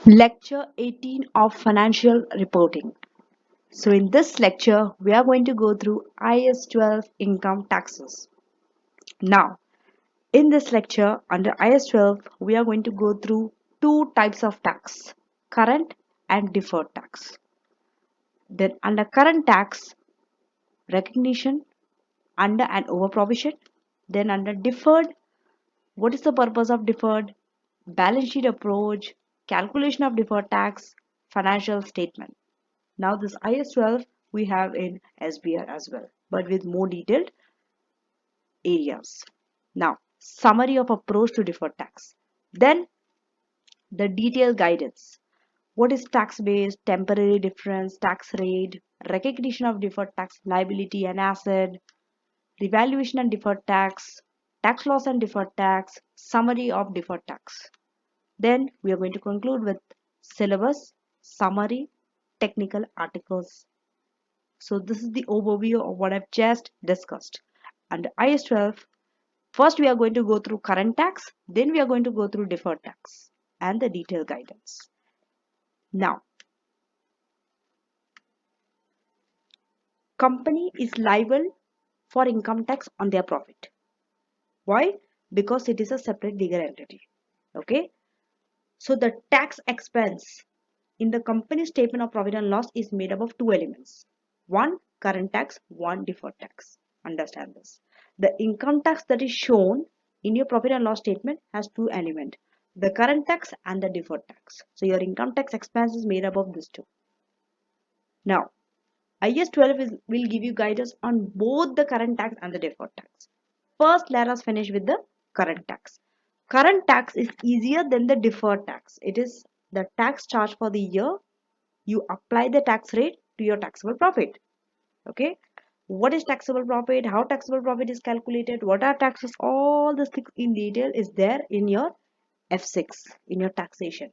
Lecture 18 of Financial Reporting. So in this lecture, we are going to go through IAS 12 income taxes. Now, in this lecture, under IAS 12, we are going to go through two types of tax, current and deferred tax. Then under current tax, recognition, under and over provision. Then under deferred, what is the purpose of deferred? Balance sheet approach, calculation of deferred tax, financial statement. Now this IAS 12 we have in SBR as well, but with more detailed areas. Now, summary of approach to deferred tax. Then the detailed guidance. What is tax base, temporary difference, tax rate, recognition of deferred tax liability and asset, revaluation and deferred tax loss and deferred tax, summary of deferred tax. Then we are going to conclude with syllabus, summary, technical articles. So this is the overview of what I've just discussed. Under IAS 12, first we are going to go through current tax, then we are going to go through deferred tax and the detailed guidance. Now, company is liable for income tax on their profit. Why? Because it is a separate legal entity. Okay. So the tax expense in the company statement of profit and loss is made up of two elements. One current tax, one deferred tax. Understand this. The income tax that is shown in your profit and loss statement has two elements, the current tax and the deferred tax. So your income tax expense is made up of these two. Now, IAS 12 will give you guidance on both the current tax and the deferred tax. First, let us finish with the current tax. Current tax is easier than the deferred tax. It is the tax charged for the year. You apply the tax rate to your taxable profit. Okay. What is taxable profit? How taxable profit is calculated? What are taxes? All this things in detail is there in your F6, in your taxation.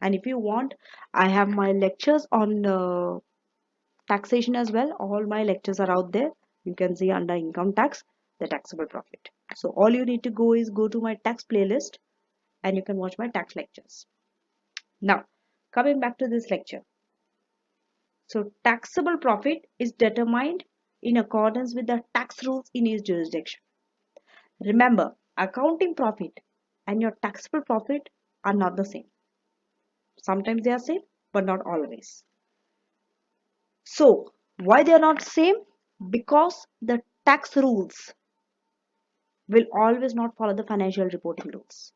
And if you want, I have my lectures on taxation as well. All my lectures are out there. You can see under income tax, the taxable profit. So all you need to go is go to my tax playlist and you can watch my tax lectures. Now, coming back to this lecture. So taxable profit is determined in accordance with the tax rules in each jurisdiction. Remember, accounting profit and your taxable profit are not the same. Sometimes they are same, but not always. So, why they are not same? Because the tax rules will always not follow the financial reporting rules.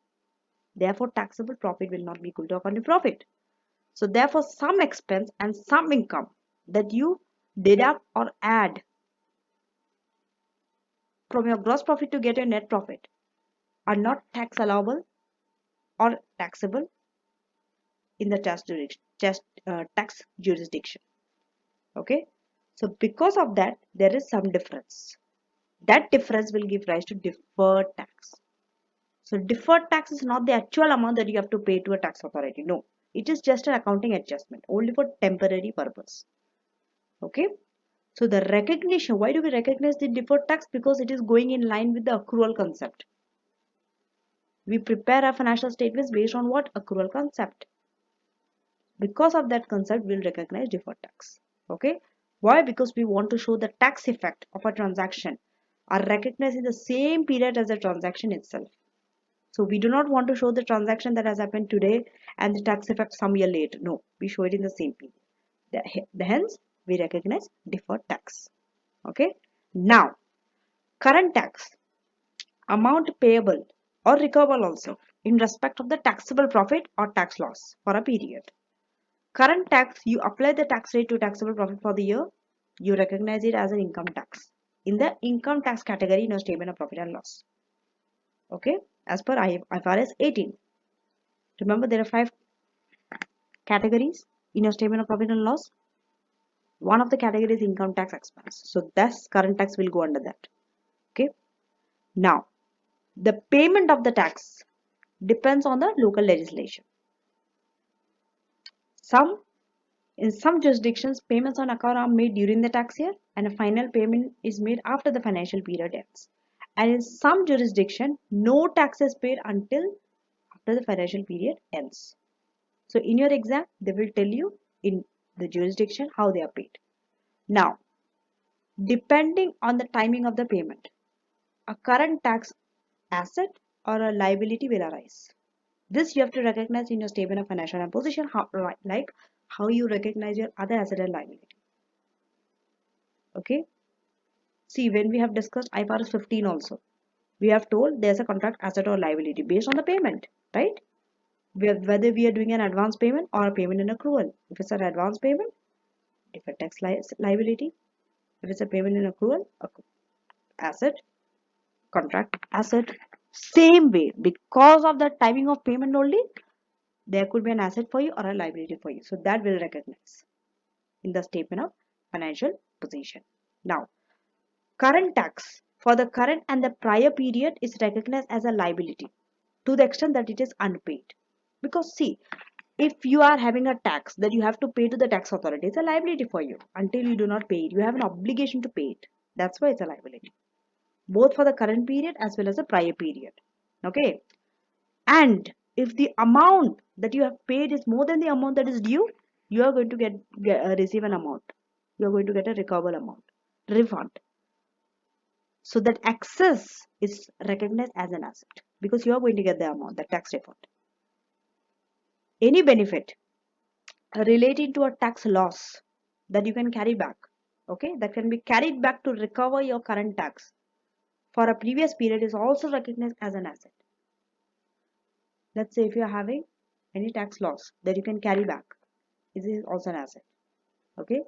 Therefore, taxable profit will not be equal to accounting profit. So, therefore, some expense and some income that you deduct or add from your gross profit to get your net profit are not tax allowable or taxable in the tax jurisdiction. Okay. So because of that, there is some difference. That difference will give rise to deferred tax. So deferred tax is not the actual amount that you have to pay to a tax authority. No, it is just an accounting adjustment only for temporary purpose. Okay. So the recognition, why do we recognize the deferred tax? Because it is going in line with the accrual concept. We prepare our financial statements based on what? Accrual concept. Because of that concept, we'll recognize deferred tax. Okay. Why? Because we want to show the tax effect of a transaction are recognized in the same period as the transaction itself. So we do not want to show the transaction that has happened today and the tax effect some year later. No, we show it in the same period. Hence, we recognize deferred tax. Okay. Now, current tax, amount payable or recoverable also in respect of the taxable profit or tax loss for a period. Current tax, you apply the tax rate to taxable profit for the year, you recognize it as an income tax in the income tax category in your statement of profit and loss. Okay, as per IFRS 18. Remember, there are 5 categories in your statement of profit and loss. One of the categories is income tax expense. So, thus current tax will go under that. Okay. Now, the payment of the tax depends on the local legislation. In some jurisdictions, payments on account are made during the tax year and a final payment is made after the financial period ends. And in some jurisdiction, no tax is paid until after the financial period ends. So in your exam, they will tell you in the jurisdiction how they are paid. Now, depending on the timing of the payment, a current tax asset or a liability will arise. This you have to recognize in your statement of financial position, like how you recognize your other asset and liability. Okay. See, when we have discussed IFRS 15 also, we have told there's a contract asset or liability based on the payment, right? Whether we are doing an advance payment or a payment in accrual. If it's an advance payment, deferred tax liability. If it's a payment in accrual, asset, contract asset. Same way, because of the timing of payment only, there could be an asset for you or a liability for you. So that will recognize in the statement of financial position. Now, current tax for the current and the prior period is recognized as a liability to the extent that it is unpaid. Because see, if you are having a tax that you have to pay to the tax authority, it's a liability for you. Until you do not pay it, you have an obligation to pay it. That's why it's a liability, both for the current period as well as the prior period. Okay. And if the amount that you have paid is more than the amount that is due, you are going to receive an amount. You are going to get a recoverable amount, refund. So that excess is recognized as an asset because you are going to get the amount, the tax refund. Any benefit relating to a tax loss that you can carry back, okay, that can be carried back to recover your current tax for a previous period is also recognized as an asset. Let's say if you are having any tax loss that you can carry back, this is also an asset. Okay.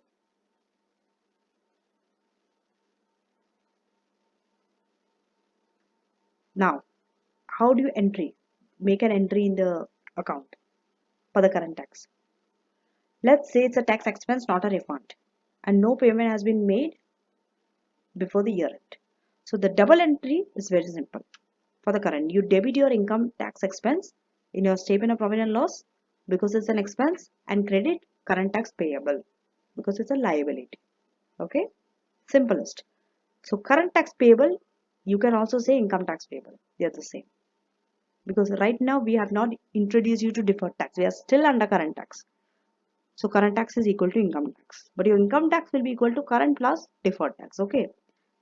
Now, how do you make an entry in the account for the current tax? Let's say it's a tax expense, not a refund, and no payment has been made before the year end. So the double entry is very simple. For the current, you debit your income tax expense in your statement of profit and loss because it's an expense, and credit current tax payable because it's a liability. Okay, simplest. So current tax payable, you can also say income tax payable. They are the same. Because right now we have not introduced you to deferred tax. We are still under current tax. So current tax is equal to income tax. But your income tax will be equal to current plus deferred tax. Okay.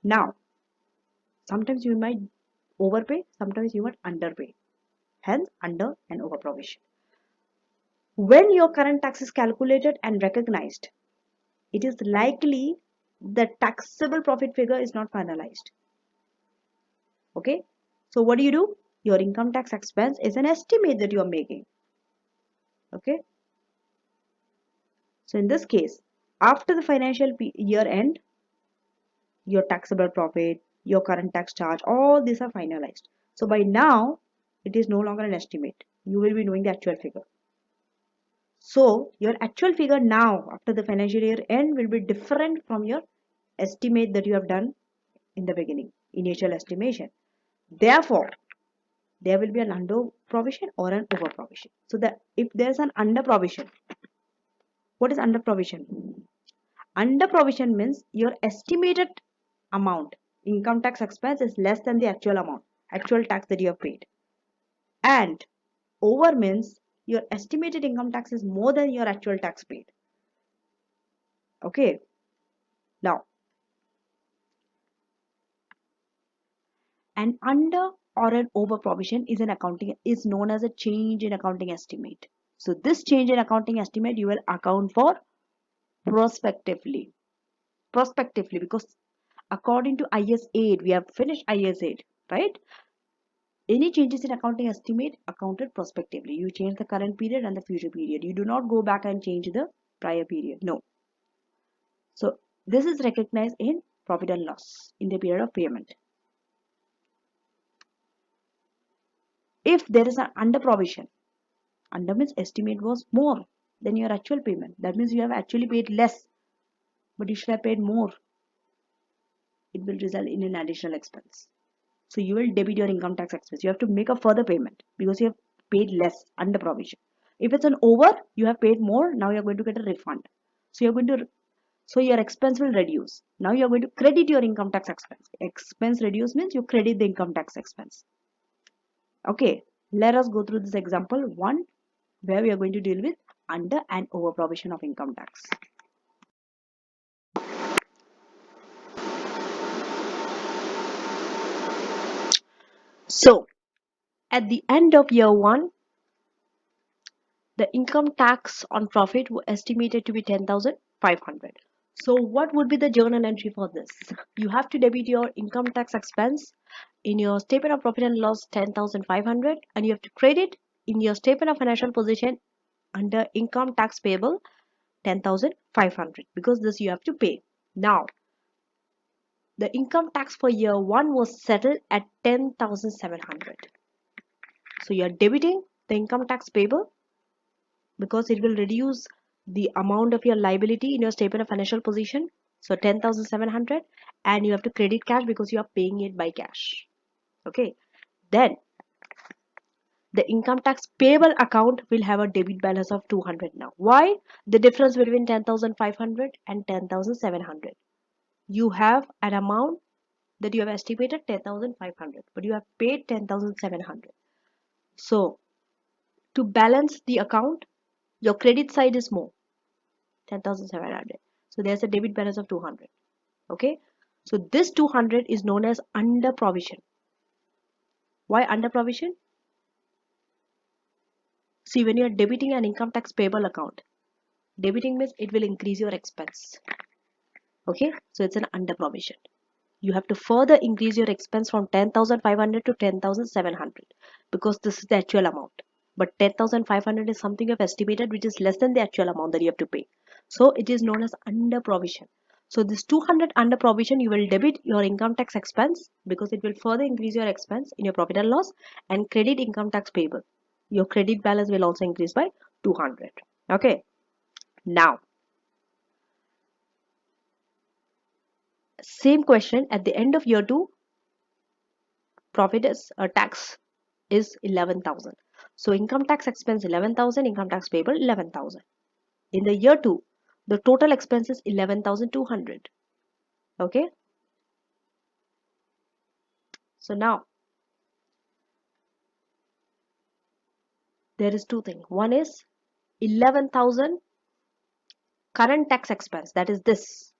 Now, sometimes you might overpay, sometimes you might underpay. Hence, under and over provision. When your current tax is calculated and recognized, it is likely the taxable profit figure is not finalized. Okay. So what do? Your income tax expense is an estimate that you are making. Okay. So in this case, after the financial year end, your taxable profit, your current tax charge, all these are finalized. So by now, it is no longer an estimate. You will be knowing the actual figure. So your actual figure now, after the financial year end, will be different from your estimate that you have done in the beginning, initial estimation. Therefore, there will be an under provision or an over provision. So that if there's an under provision, what is under provision? Under provision means your estimated amount, income tax expense is less than the actual amount, actual tax that you have paid. And over means your estimated income tax is more than your actual tax paid. Okay. Now, an under or an over provision is known as a change in accounting estimate. So this change in accounting estimate you will account for prospectively because according to IAS 8, we have finished IAS 8, right? Any changes in accounting estimate accounted prospectively. You change the current period and the future period. You do not go back and change the prior period. No. So this is recognized in profit and loss in the period of payment. If there is an under provision, under means estimate was more than your actual payment. That means you have actually paid less, but you should have paid more. It will result in an additional expense. So you will debit your income tax expense. You have to make a further payment because you have paid less under provision. If it's an over, you have paid more. Now you're going to get a refund. So your expense will reduce. Now you're going to credit your income tax expense. Expense reduce means you credit the income tax expense. Okay, let us go through this example 1 where we are going to deal with under and over provision of income tax. So at the end of year 1, the income tax on profit was estimated to be 10,500. So what would be the journal entry for this? You have to debit your income tax expense in your statement of profit and loss 10,500, and you have to credit in your statement of financial position under income tax payable 10,500, because this you have to pay. Now the income tax for year 1 was settled at 10,700. So you are debiting the income tax payable because it will reduce the amount of your liability in your statement of financial position. So 10,700, and you have to credit cash because you are paying it by cash. Okay. Then the income tax payable account will have a debit balance of 200 now. Why? The difference between 10,500 and 10,700. You have an amount that you have estimated 10,500, but you have paid 10,700. So to balance the account, your credit side is more, 10,700. So there's a debit balance of 200. Okay. So this 200 is known as under provision. Why under provision? See, when you are debiting an income tax payable account, debiting means it will increase your expense. Okay. So it's an under provision. You have to further increase your expense from 10,500 to 10,700 because this is the actual amount. But 10,500 is something you have estimated which is less than the actual amount that you have to pay. So it is known as under provision. So this 200 under provision, you will debit your income tax expense because it will further increase your expense in your profit and loss, and credit income tax payable. Your credit balance will also increase by 200. Okay. Now, same question at the end of year 2, profit is tax is 11,000. So income tax expense 11,000, income tax payable 11,000. In the year 2, the total expense is 11,200. Okay. So now there is two things. One is 11,000 current tax expense, that is this,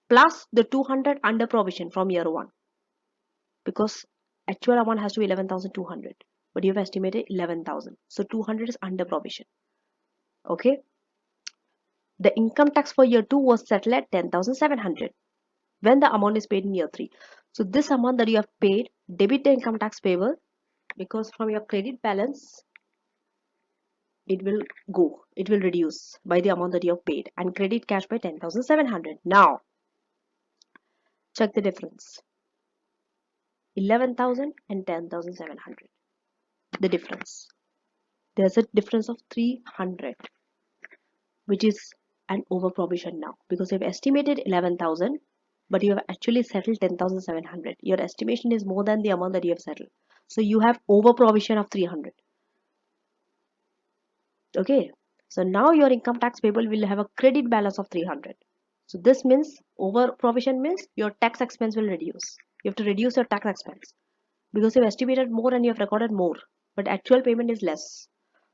plus the 200 under provision from year 1, because actual amount has to be 11,200, but you have estimated 11,000. So 200 is under provision. Okay. The income tax for year 2 was settled at 10,700 when the amount is paid in year 3. So this amount that you have paid, debit the income tax payable, because from your credit balance it will reduce by the amount that you have paid, and credit cash by 10,700. Now check the difference, 11,000 and 10,700. The difference, there's a difference of 300, which is an over provision now, because you've estimated 11,000 but you have actually settled 10,700. Your estimation is more than the amount that you have settled, so you have over provision of 300. Okay. So now your income tax payable will have a credit balance of 300. So this means over provision means your tax expense will reduce. You have to reduce your tax expense because you've estimated more and you have recorded more, but actual payment is less.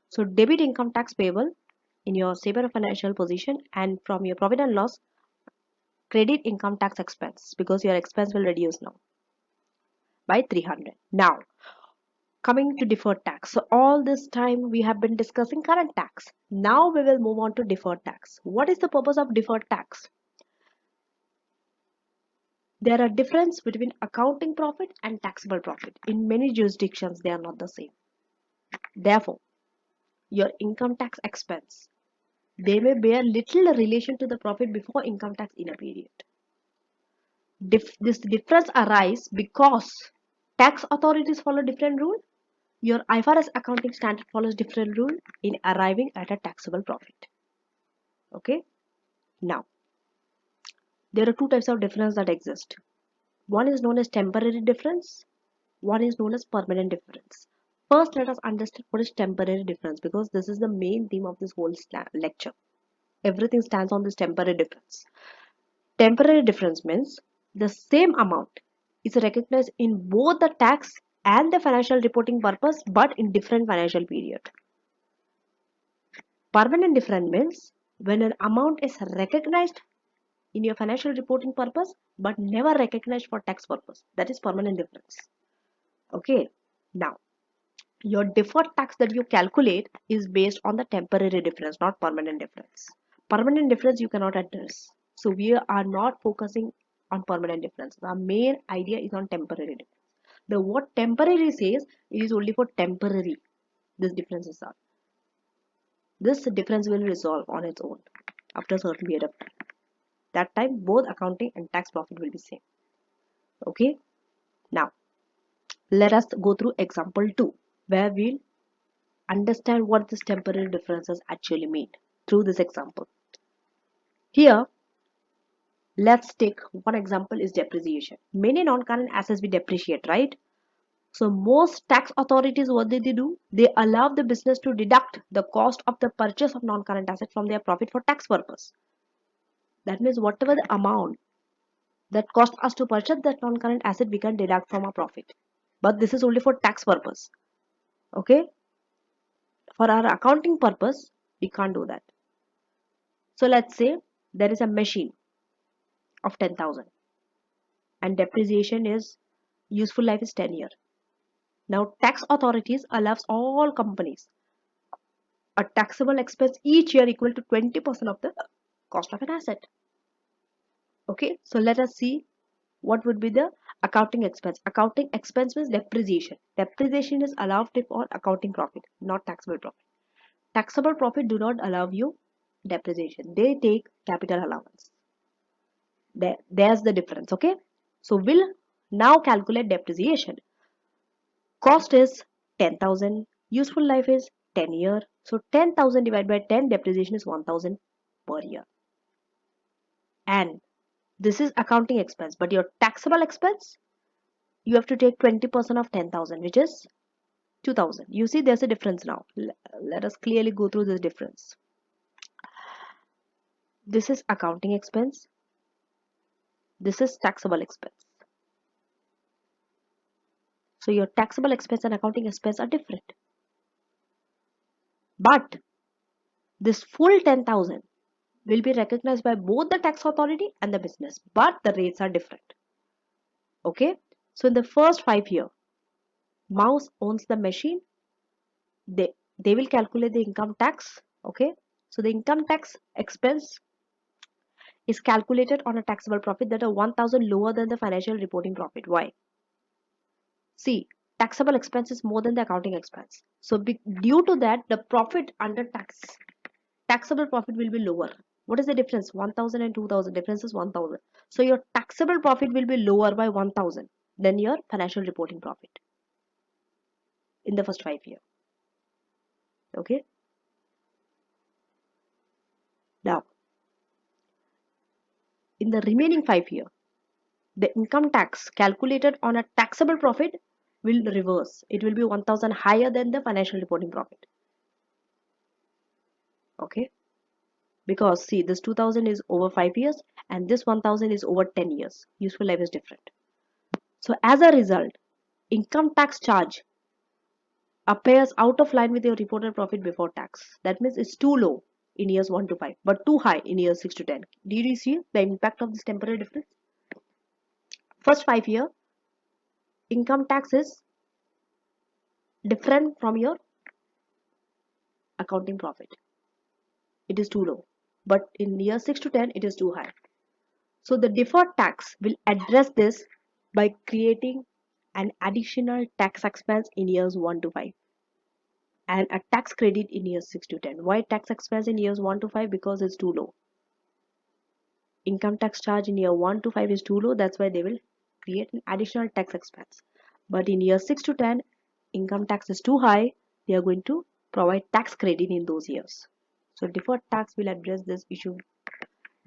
So debit income tax payable in your statement of financial position, and from your profit and loss, credit income tax expense because your expense will reduce now by 300. Now coming to deferred tax. So all this time we have been discussing current tax. Now we will move on to deferred tax. What is the purpose of deferred tax? There are difference between accounting profit and taxable profit. In many jurisdictions they are not the same. Therefore, your income tax expense, they may bear little relation to the profit before income tax in a period. This difference arises because tax authorities follow different rule. Your IFRS accounting standard follows different rule in arriving at a taxable profit. Okay. Now, there are two types of difference that exist. One is known as temporary difference. One is known as permanent difference. First, let us understand what is temporary difference, because this is the main theme of this whole lecture. Everything stands on this temporary difference. Temporary difference means the same amount is recognized in both the tax and the financial reporting purpose, but in different financial period. Permanent difference means when an amount is recognized in your financial reporting purpose but never recognized for tax purpose. That is permanent difference. Okay. Now, your deferred tax that you calculate is based on the temporary difference, not permanent difference. Permanent difference you cannot address. So we are not focusing on permanent difference. The main idea is on temporary difference. The what temporary says it is only for temporary. This differences are. This difference will resolve on its own after a certain period of time. That time both accounting and tax profit will be same. Okay. Now let us go through example 2 where we'll understand what these temporary differences actually mean through this example. Here, let's take one example is depreciation. Many non-current assets we depreciate, right? So most tax authorities, what they do? They allow the business to deduct the cost of the purchase of non-current asset from their profit for tax purpose. That means whatever the amount that cost us to purchase that non-current asset, we can deduct from our profit. But this is only for tax purpose. Okay? For our accounting purpose, we can't do that. So let's say there is a machine of 10,000 and depreciation is useful life is 10 years. Now tax authorities allows all companies a taxable expense each year equal to 20% of the cost of an asset. Okay, so let us see what would be the accounting expense. Accounting expense means depreciation. Depreciation is allowed for accounting profit, not taxable profit. Taxable profit do not allow you depreciation. They take capital allowance. There's the difference. Okay, so we'll now calculate depreciation. Cost is 10,000. Useful life is 10 year. So 10,000 divided by 10, depreciation is 1,000 per year. And this is accounting expense. But your taxable expense, you have to take 20% of 10,000, which is 2,000. You see there's a difference now. Let us clearly go through this difference. This is accounting expense. This is taxable expense. So your taxable expense and accounting expense are different. But this full 10,000 will be recognized by both the tax authority and the business, but the rates are different. Okay, so in the first 5 years, Mouse owns the machine. They will calculate the income tax. Okay, so the income tax expense is calculated on a taxable profit that are 1,000 lower than the financial reporting profit. Why? See, taxable expense is more than the accounting expense. So due to that, the profit under taxable profit will be lower. What is the difference? 1,000 and 2,000. Difference is 1,000. So your taxable profit will be lower by 1,000 than your financial reporting profit in the first 5 years. Okay. Now, in the remaining 5 years, the income tax calculated on a taxable profit will reverse. It will be 1,000 higher than the financial reporting profit. Okay. Because see, this 2,000 is over 5 years and this 1,000 is over 10 years. Useful life is different. So as a result, income tax charge appears out of line with your reported profit before tax. That means it's too low in years 1 to 5, but too high in years 6 to 10. Did you see the impact of this temporary difference? First 5 years, income tax is different from your accounting profit. It is too low. But in year 6 to 10, it is too high. So the deferred tax will address this by creating an additional tax expense in years 1 to 5 and a tax credit in years 6 to 10. Why tax expense in years 1 to 5? Because it's too low. Income tax charge in year 1 to 5 is too low. That's why they will create an additional tax expense. But in year 6 to 10, income tax is too high. They are going to provide tax credit in those years. So deferred tax will address this issue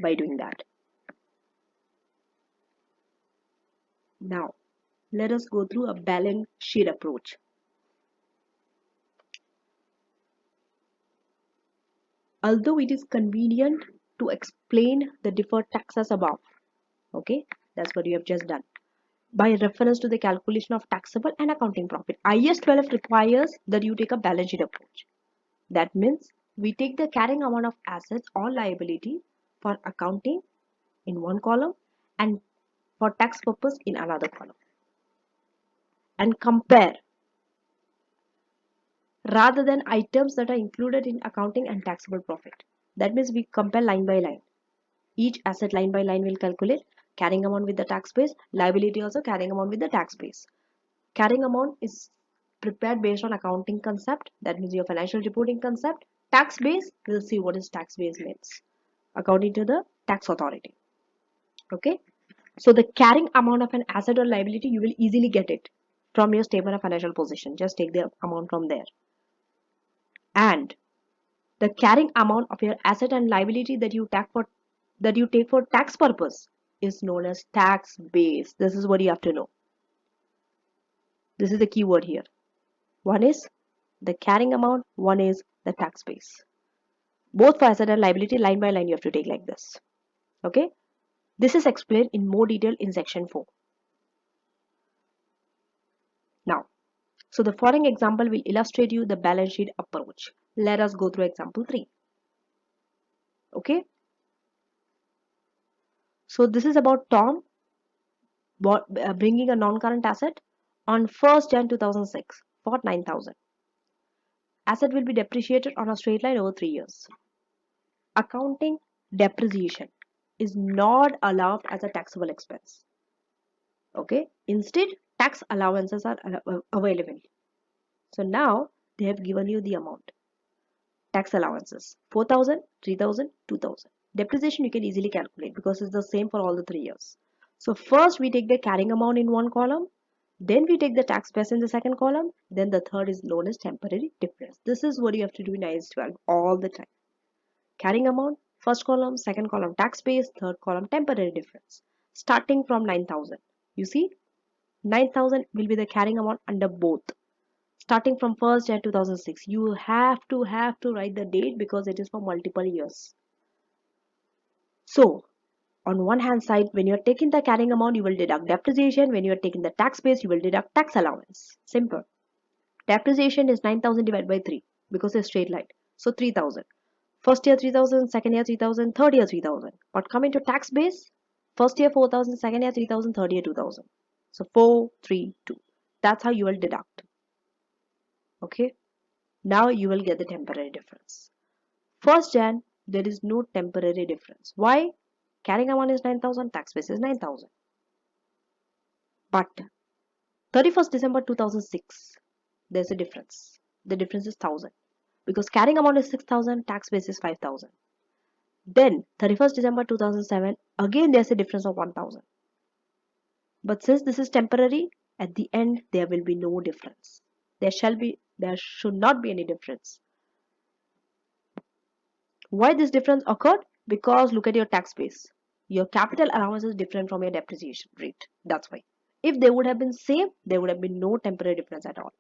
by doing that. Now, let us go through a balance sheet approach. Although it is convenient to explain the deferred taxes above, okay, that's what you have just done, by reference to the calculation of taxable and accounting profit. IAS 12 requires that you take a balance sheet approach. That means We take the carrying amount of assets or liability for accounting in one column and for tax purpose in another column and compare rather than items that are included in accounting and taxable profit. That means we compare line by line. Each asset line by line will calculate carrying amount with the tax base, liability also carrying amount with the tax base. Carrying amount is prepared based on accounting concept, that means your financial reporting concept. Tax base, we'll see what is tax base means according to the tax authority. Okay, so the carrying amount of an asset or liability, you will easily get it from your statement of financial position. Just take the amount from there. And the carrying amount of your asset and liability that you take for tax purpose is known as tax base. This is what you have to know. This is the key word here. One is the carrying amount, one is the tax base. Both for asset and liability, line by line, you have to take like this. Okay, this is explained in more detail in section 4. Now, so the following example will illustrate you the balance sheet approach. Let us go through example 3. Okay, so this is about Tom bringing a non-current asset on 1st Jan 2006 for 9,000. Asset will be depreciated on a straight line over 3 years. Accounting depreciation is not allowed as a taxable expense. Okay, instead tax allowances are available. So now they have given you the amount. Tax allowances 4,000, 3,000, 2,000. Depreciation you can easily calculate because it's the same for all the 3 years. So first we take the carrying amount in one column, then we take the tax base in the second column, then the third is known as temporary difference. This is what you have to do in IAS 12 all the time. Carrying amount, first column, second column tax base, third column temporary difference. Starting from 9,000. You see, 9,000 will be the carrying amount under both. Starting from 1st Jan 2006, you have to write the date because it is for multiple years. So, on one hand side, when you are taking the carrying amount, you will deduct depreciation. When you are taking the tax base, you will deduct tax allowance. Simple. Depreciation is 9,000 divided by 3 because it's straight line. So 3,000. First year 3,000, second year 3,000, third year 3,000. But coming to tax base, first year 4,000, second year 3,000, third year 2,000. So 4, 3, 2. That's how you will deduct. Okay. Now you will get the temporary difference. 1st Jan, there is no temporary difference. Why? Carrying amount is 9,000, tax base is 9,000. But 31st December 2006, there's a difference. The difference is 1,000. Because carrying amount is 6,000, tax base is 5,000. Then 31st December 2007, again there's a difference of 1,000. But since this is temporary, at the end there will be no difference. There should not be any difference. Why this difference occurred? Because look at your tax base. Your capital allowance is different from your depreciation rate. That's why. If they would have been same, there would have been no temporary difference at all.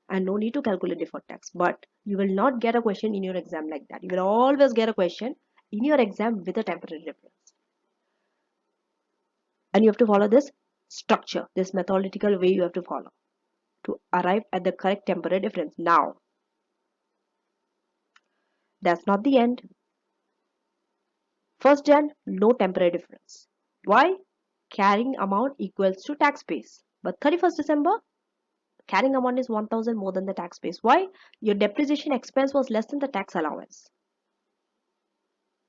And no need to calculate deferred tax. But you will not get a question in your exam like that. You will always get a question in your exam with a temporary difference. And you have to follow this structure, this methodological way you have to follow to arrive at the correct temporary difference. Now, that's not the end. 1st Jan, no temporary difference. Why? Carrying amount equals to tax base. But 31st December, carrying amount is 1,000 more than the tax base. Why? Your depreciation expense was less than the tax allowance.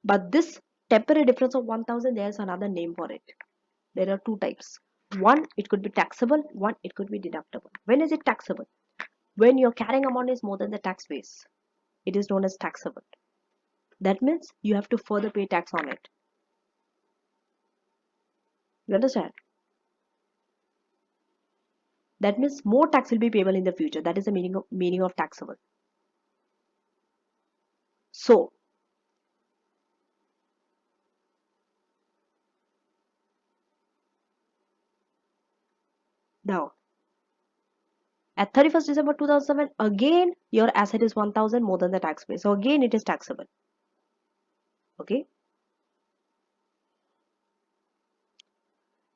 But this temporary difference of 1,000, there's another name for it. There are two types. One, it could be taxable. One, it could be deductible. When is it taxable? When your carrying amount is more than the tax base. It is known as taxable. That means you have to further pay tax on it. You understand? That means more tax will be payable in the future. That is the meaning of taxable. So, now, at 31st December 2007, again your asset is 1,000 more than the tax base. So again it is taxable. Okay.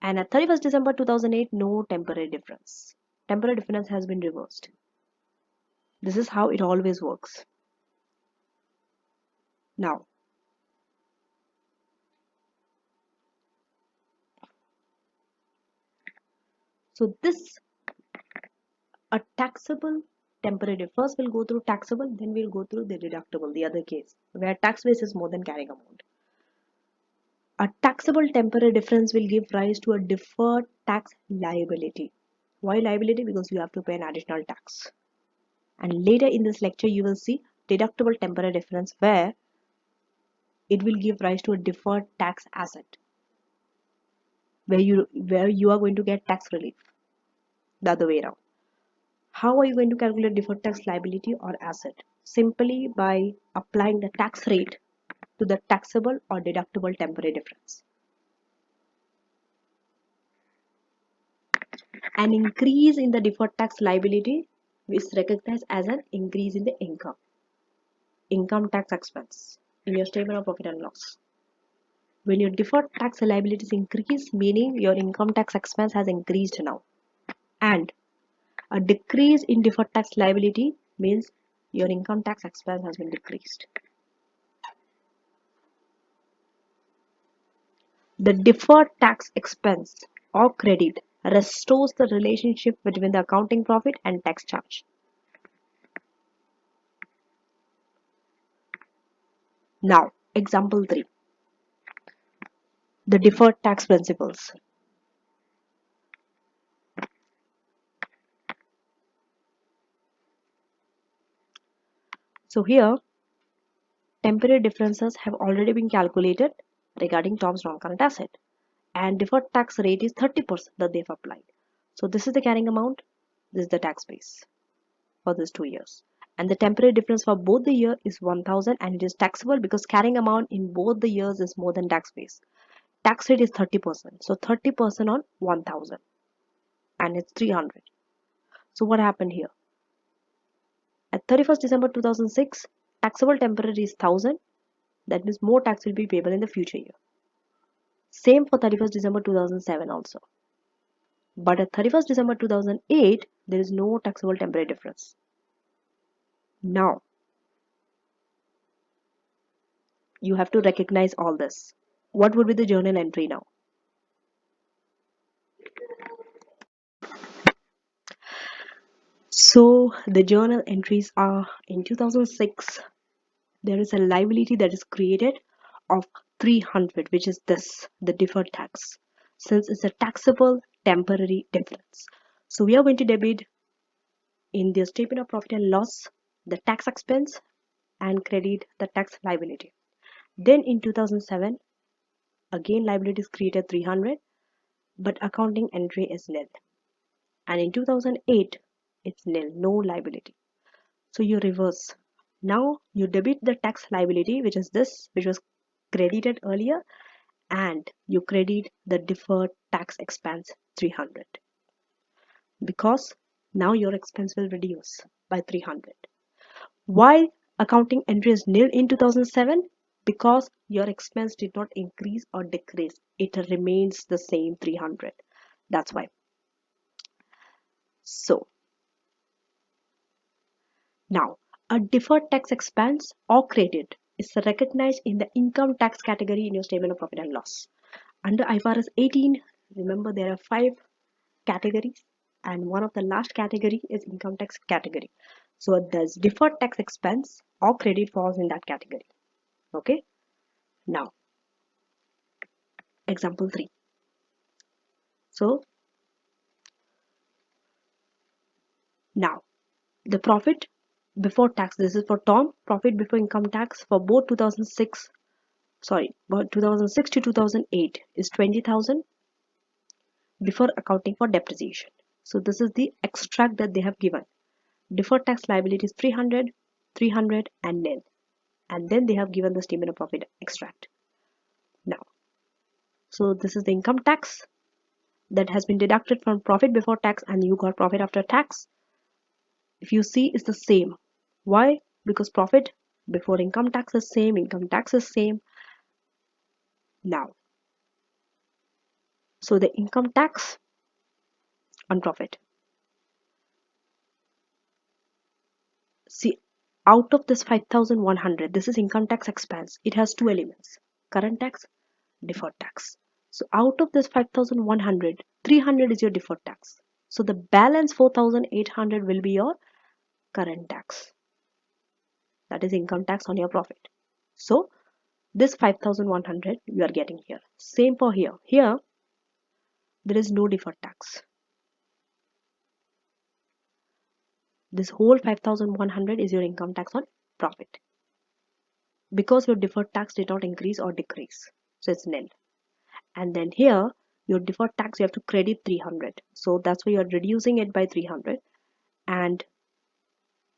And at 31st December 2008, no temporary difference. Temporary difference has been reversed. This is how it always works. Now, so this a taxable temporary. First, we'll go through taxable, then we'll go through the deductible, the other case where tax base is more than carrying amount. A taxable temporary difference will give rise to a deferred tax liability. Why liability? Because you have to pay an additional tax. And later in this lecture, you will see deductible temporary difference where it will give rise to a deferred tax asset, where you are going to get tax relief. The other way around. How are you going to calculate deferred tax liability or asset? Simply by applying the tax rate to the taxable or deductible temporary difference. An increase in the deferred tax liability is recognized as an increase in the income tax expense in your statement of profit and loss. When your deferred tax liabilities increase, meaning your income tax expense has increased now. And a decrease in deferred tax liability means your income tax expense has been decreased. The deferred tax expense or credit restores the relationship between the accounting profit and tax charge. Now, example 3. The deferred tax principles. So here, temporary differences have already been calculated regarding Tom's non-current asset. And deferred tax rate is 30% that they've applied. So this is the carrying amount, this is the tax base for these 2 years. And the temporary difference for both the year is 1000 and it is taxable because carrying amount in both the years is more than tax base. Tax rate is 30%. So 30% on 1000 and it's 300. So what happened here? At 31st December 2006, taxable temporary is 1000. That means more tax will be payable in the future year. Same for 31st December 2007 also. But at 31st December 2008, there is no taxable temporary difference. Now, you have to recognize all this. What would be the journal entry now? So, the journal entries are in 2006, there is a liability that is created of 300, which is this, the deferred tax, since it's a taxable temporary difference. So, we are going to debit in the statement of profit and loss the tax expense and credit the tax liability. Then in 2007, again liability is created 300, but accounting entry is nil. And in 2008, it's nil, no liability. So you reverse. Now you debit the tax liability, which is this, which was credited earlier, and you credit the deferred tax expense 300. Because now your expense will reduce by 300. Why accounting entry is nil in 2007? Because your expense did not increase or decrease. It remains the same 300. That's why. So now a deferred tax expense or credit is recognized in the income tax category in your statement of profit and loss. Under IFRS 18, remember there are 5 categories and one of the last category is income tax category. So this deferred tax expense or credit falls in that category. Okay. Now, example 3. So now the profit before tax, this is for Tom, profit before income tax for both 2006 to 2008 is 20,000 before accounting for depreciation. So this is the extract that they have given. Deferred tax liability is 300, 300 and nil. And then they have given the statement of profit extract. Now, so this is the income tax that has been deducted from profit before tax and you got profit after tax. If you see, it's the same. Why? Because profit before income tax is same, income tax is same. Now, so the income tax on profit. See, out of this 5,100, this is income tax expense. It has two elements, current tax, deferred tax. So out of this 5,100, 300 is your deferred tax. So the balance 4,800 will be your current tax. That is income tax on your profit. So this 5,100 you are getting here. Same for here. Here there is no deferred tax. This whole 5,100 is your income tax on profit. Because your deferred tax did not increase or decrease. So it's nil. And then here your deferred tax you have to credit 300. So that's why you're reducing it by 300. And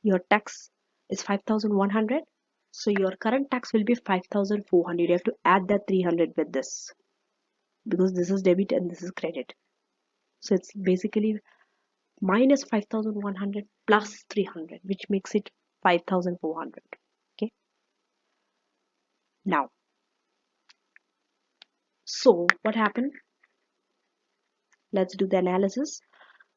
your tax is 5,100. So your current tax will be 5,400. You have to add that 300 with this. Because this is debit and this is credit. So it's basically minus 5,100 plus 300, which makes it 5,400. Okay. Now, so what happened? Let's do the analysis.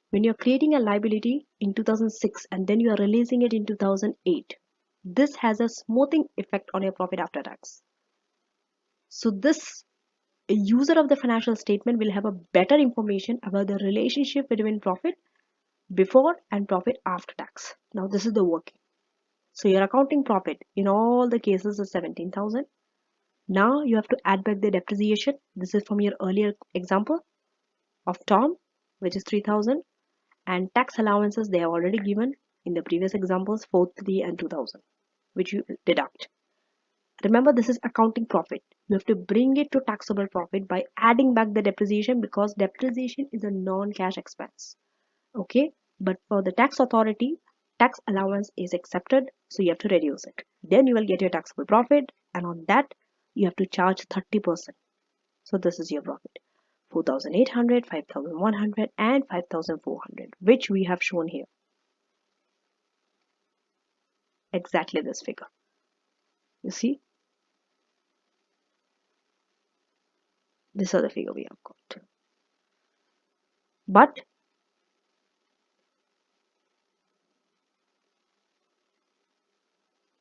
When you're creating a liability in 2006 and then you are releasing it in 2008, this has a smoothing effect on your profit after tax. So this a user of the financial statement will have a better information about the relationship between profit before and profit after tax. Now this is the working. So your accounting profit in all the cases is 17,000. Now you have to add back the depreciation. This is from your earlier example of Tom, which is 3,000, and tax allowances they have already given in the previous examples 4, 3 and 2,000, which you deduct. Remember, this is accounting profit. You have to bring it to taxable profit by adding back the depreciation because depreciation is a non-cash expense. Okay, but for the tax authority, tax allowance is accepted, so you have to reduce it. Then you will get your taxable profit, and on that you have to charge 30%. So this is your profit. 4,800, 5,100 and 5,400, which we have shown here. Exactly this figure. You see? This is the figure we have got. But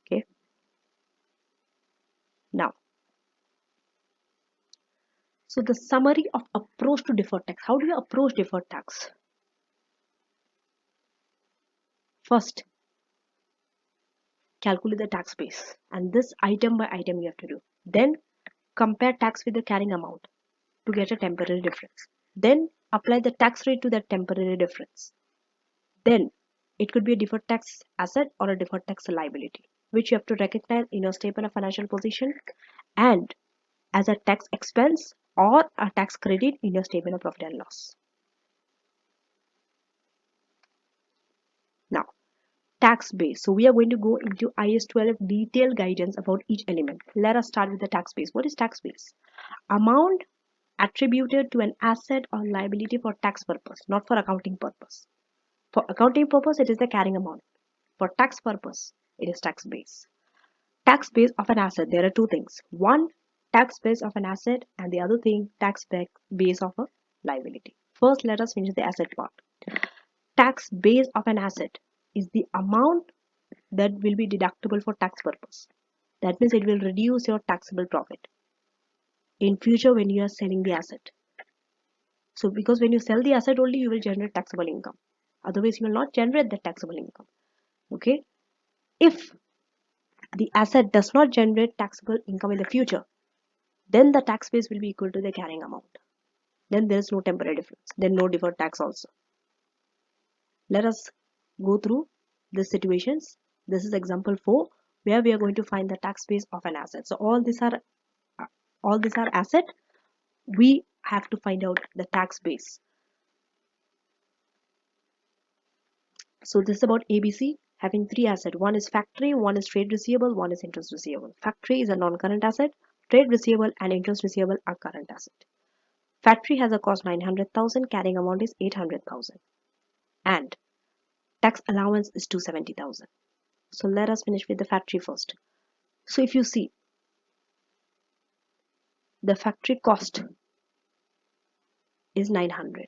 okay. Now, so the summary of approach to deferred tax. How do you approach deferred tax? First, calculate the tax base, and this item by item you have to do. Then compare tax with the carrying amount to get a temporary difference. Then apply the tax rate to that temporary difference. Then it could be a deferred tax asset or a deferred tax liability, which you have to recognize in your statement of financial position and as a tax expense or a tax credit in your statement of profit and loss. Now, tax base. So we are going to go into IAS 12 detailed guidance about each element. Let us start with the tax base. What is tax base? Amount attributed to an asset or liability for tax purpose, not for accounting purpose. For accounting purpose, it is the carrying amount. For tax purpose, it is tax base. Tax base of an asset, there are two things. One, tax base of an asset, and the other thing, tax base of a liability. First, let us finish the asset part. Tax base of an asset is the amount that will be deductible for tax purpose. That means it will reduce your taxable profit in future when you are selling the asset. So because when you sell the asset only, you will generate taxable income. Otherwise, you will not generate the taxable income. Okay. If the asset does not generate taxable income in the future, then the tax base will be equal to the carrying amount. Then there is no temporary difference. Then no deferred tax also. Let us go through the situations. This is example 4, where we are going to find the tax base of an asset. So all these are asset. We have to find out the tax base. So this is about ABC having 3 assets. One is factory, one is trade receivable, one is interest receivable. Factory is a non-current asset. Trade receivable and interest receivable are current asset. Factory has a cost 900,000, carrying amount is 800,000, and tax allowance is 270,000. So let us finish with the factory first. So if you see, the factory cost is 900,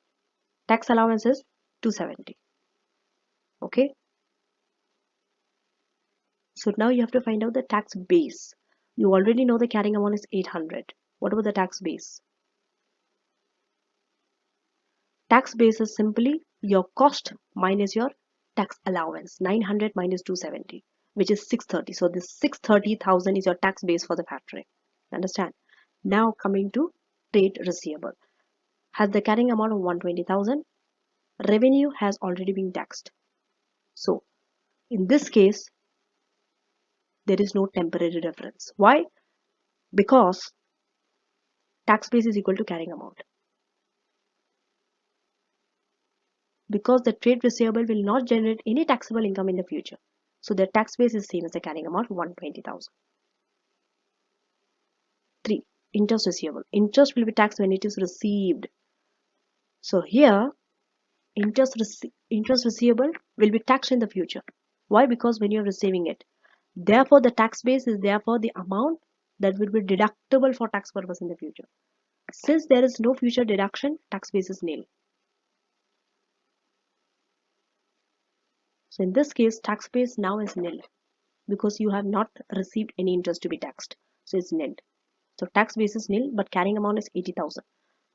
tax allowance is 270. Okay. So now you have to find out the tax base. You already know the carrying amount is 800. What about the tax base? Tax base is simply your cost minus your tax allowance. 900 minus 270, which is 630. So this 630,000 is your tax base for the factory. Understand? Now coming to trade receivable. Has the carrying amount of 120,000. Revenue has already been taxed. So in this case, there is no temporary difference. Why? Because tax base is equal to carrying amount. Because the trade receivable will not generate any taxable income in the future. So the tax base is same as the carrying amount 120,000. 3. Interest receivable. Interest will be taxed when it is received. So here interest receivable will be taxed in the future. Why? Because when you're receiving it. Therefore the tax base is therefore the amount that will be deductible for tax purpose in the future. Since there is no future deduction, tax base is nil. So in this case, tax base now is nil because you have not received any interest to be taxed. So it's nil. So tax base is nil, but carrying amount is 80,000.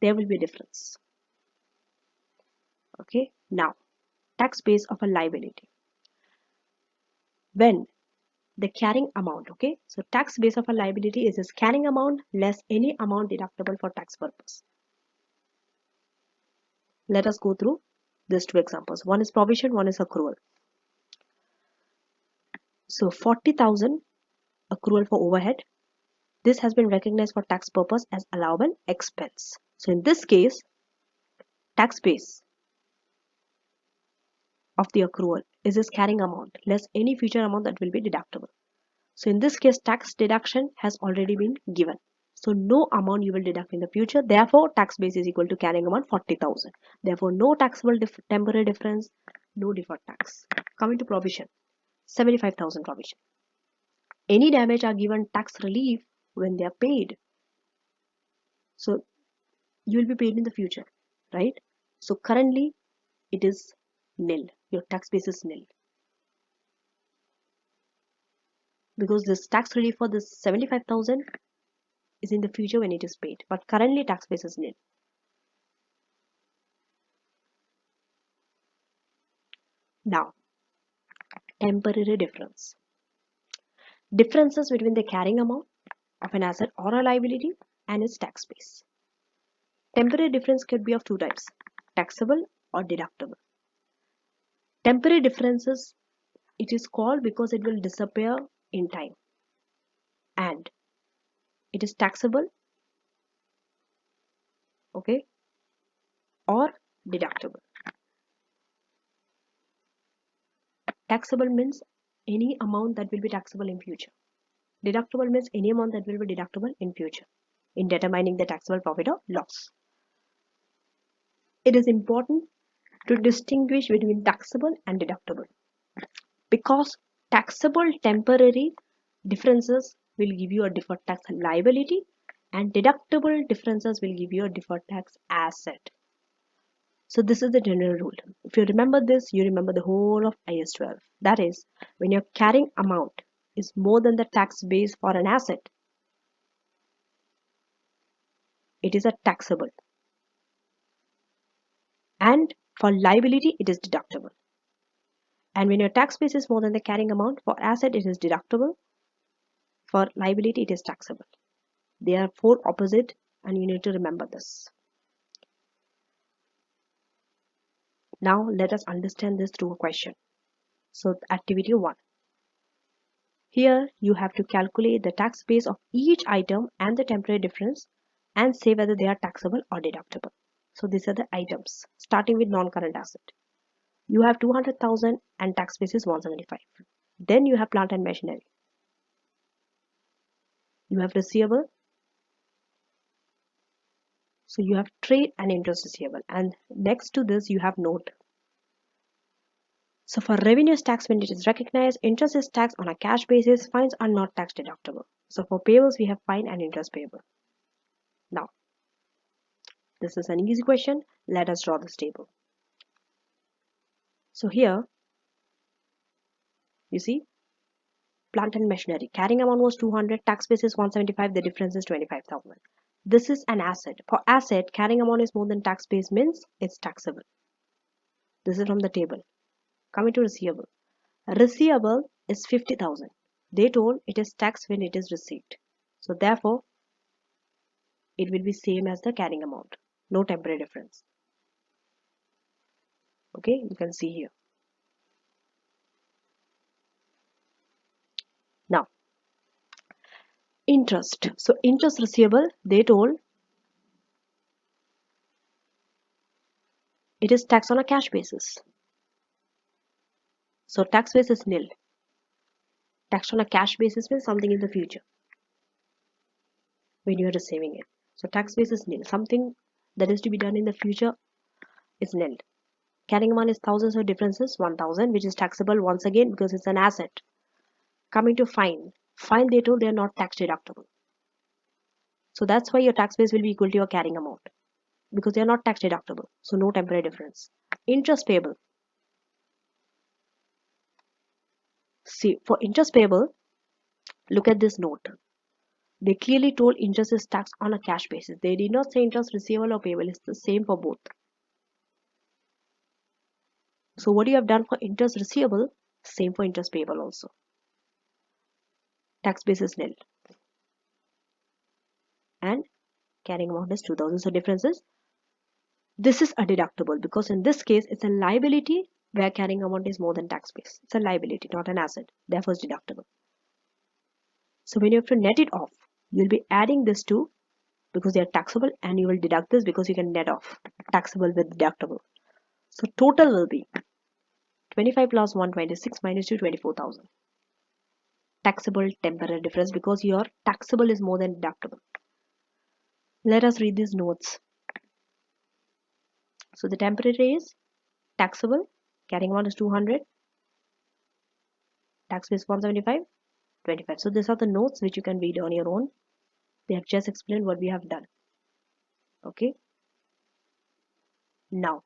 There will be a difference. Okay. Now, tax base of a liability. When the carrying amount, okay. So tax base of a liability is its carrying amount less any amount deductible for tax purpose. Let us go through these two examples. One is provision, one is accrual. So 40,000 accrual for overhead. This has been recognized for tax purpose as allowable expense. So in this case, tax base of the accrual is its carrying amount less any future amount that will be deductible. So in this case, tax deduction has already been given. So no amount you will deduct in the future. Therefore, tax base is equal to carrying amount 40,000. Therefore, no taxable temporary difference, no deferred tax. Coming to provision, 75,000 provision. Any damage are given tax relief when they are paid. So you will be paid in the future, right? So currently it is nil. Your tax base is nil. Because this tax relief for this 75,000 is in the future when it is paid. But currently tax base is nil. Now, temporary difference. Differences between the carrying amount of an asset or a liability and its tax base. Temporary difference could be of two types, taxable or deductible. Temporary differences, it is called because it will disappear in time. And it is taxable, okay, or deductible. Taxable means any amount that will be taxable in future. Deductible means any amount that will be deductible in future in determining the taxable profit or loss. It is important to distinguish between taxable and deductible because taxable temporary differences will give you a deferred tax liability and deductible differences will give you a deferred tax asset. So this is the general rule. If you remember this, you remember the whole of IAS 12. That is, when your carrying amount is more than the tax base for an asset, it is a taxable. And for liability, it is deductible. And when your tax base is more than the carrying amount, for asset, it is deductible. For liability, it is taxable. They are four opposite, and you need to remember this. Now, let us understand this through a question. So, activity 1. Here, you have to calculate the tax base of each item and the temporary difference and say whether they are taxable or deductible. So, these are the items, starting with non-current asset. You have 200,000 and tax base is 175. Then you have plant and machinery. You have receivable. So you have trade and interest receivable. And next to this, you have note. So for revenue is tax when it is recognized, interest is taxed on a cash basis, fines are not tax deductible. So for payables, we have fine and interest payable. Now, this is an easy question. Let us draw this table. So here, you see, plant and machinery. Carrying amount was 200, tax base is 175, the difference is 25,000. This is an asset. For asset, carrying amount is more than tax base means it's taxable. This is from the table. Coming to receivable. Receivable is 50,000. They told it is taxed when it is received. So therefore, it will be same as the carrying amount. No temporary difference. Okay, you can see here. Now, interest. So interest receivable, they told it is taxed on a cash basis. So tax base is nil. Taxed on a cash basis means something in the future when you are receiving it. So tax base is nil. Something that is to be done in the future is nil. Carrying amount is thousands of differences, 1000, which is taxable once again because it's an asset. Coming to fine. Fine, they told they are not tax deductible. So that's why your tax base will be equal to your carrying amount because they are not tax deductible. So no temporary difference. Interest payable. See, for interest payable, look at this note. They clearly told interest is taxed on a cash basis. They did not say interest receivable or payable. It's the same for both. So what you have done for interest receivable, same for interest payable also. Tax base is nil. And carrying amount is 2000. So differences. This is a deductible because in this case it's a liability where carrying amount is more than tax base. It's a liability, not an asset. Therefore it's deductible. So when you have to net it off, you'll be adding this to because they are taxable and you will deduct this because you can net off taxable with deductible. So total will be 25 plus 126 minus 2, 24,000. Taxable temporary difference because your taxable is more than deductible. Let us read these notes. So the temporary is taxable, carrying amount is 200, tax base 175, 25. So these are the notes which you can read on your own. They have just explained what we have done. Okay. Now,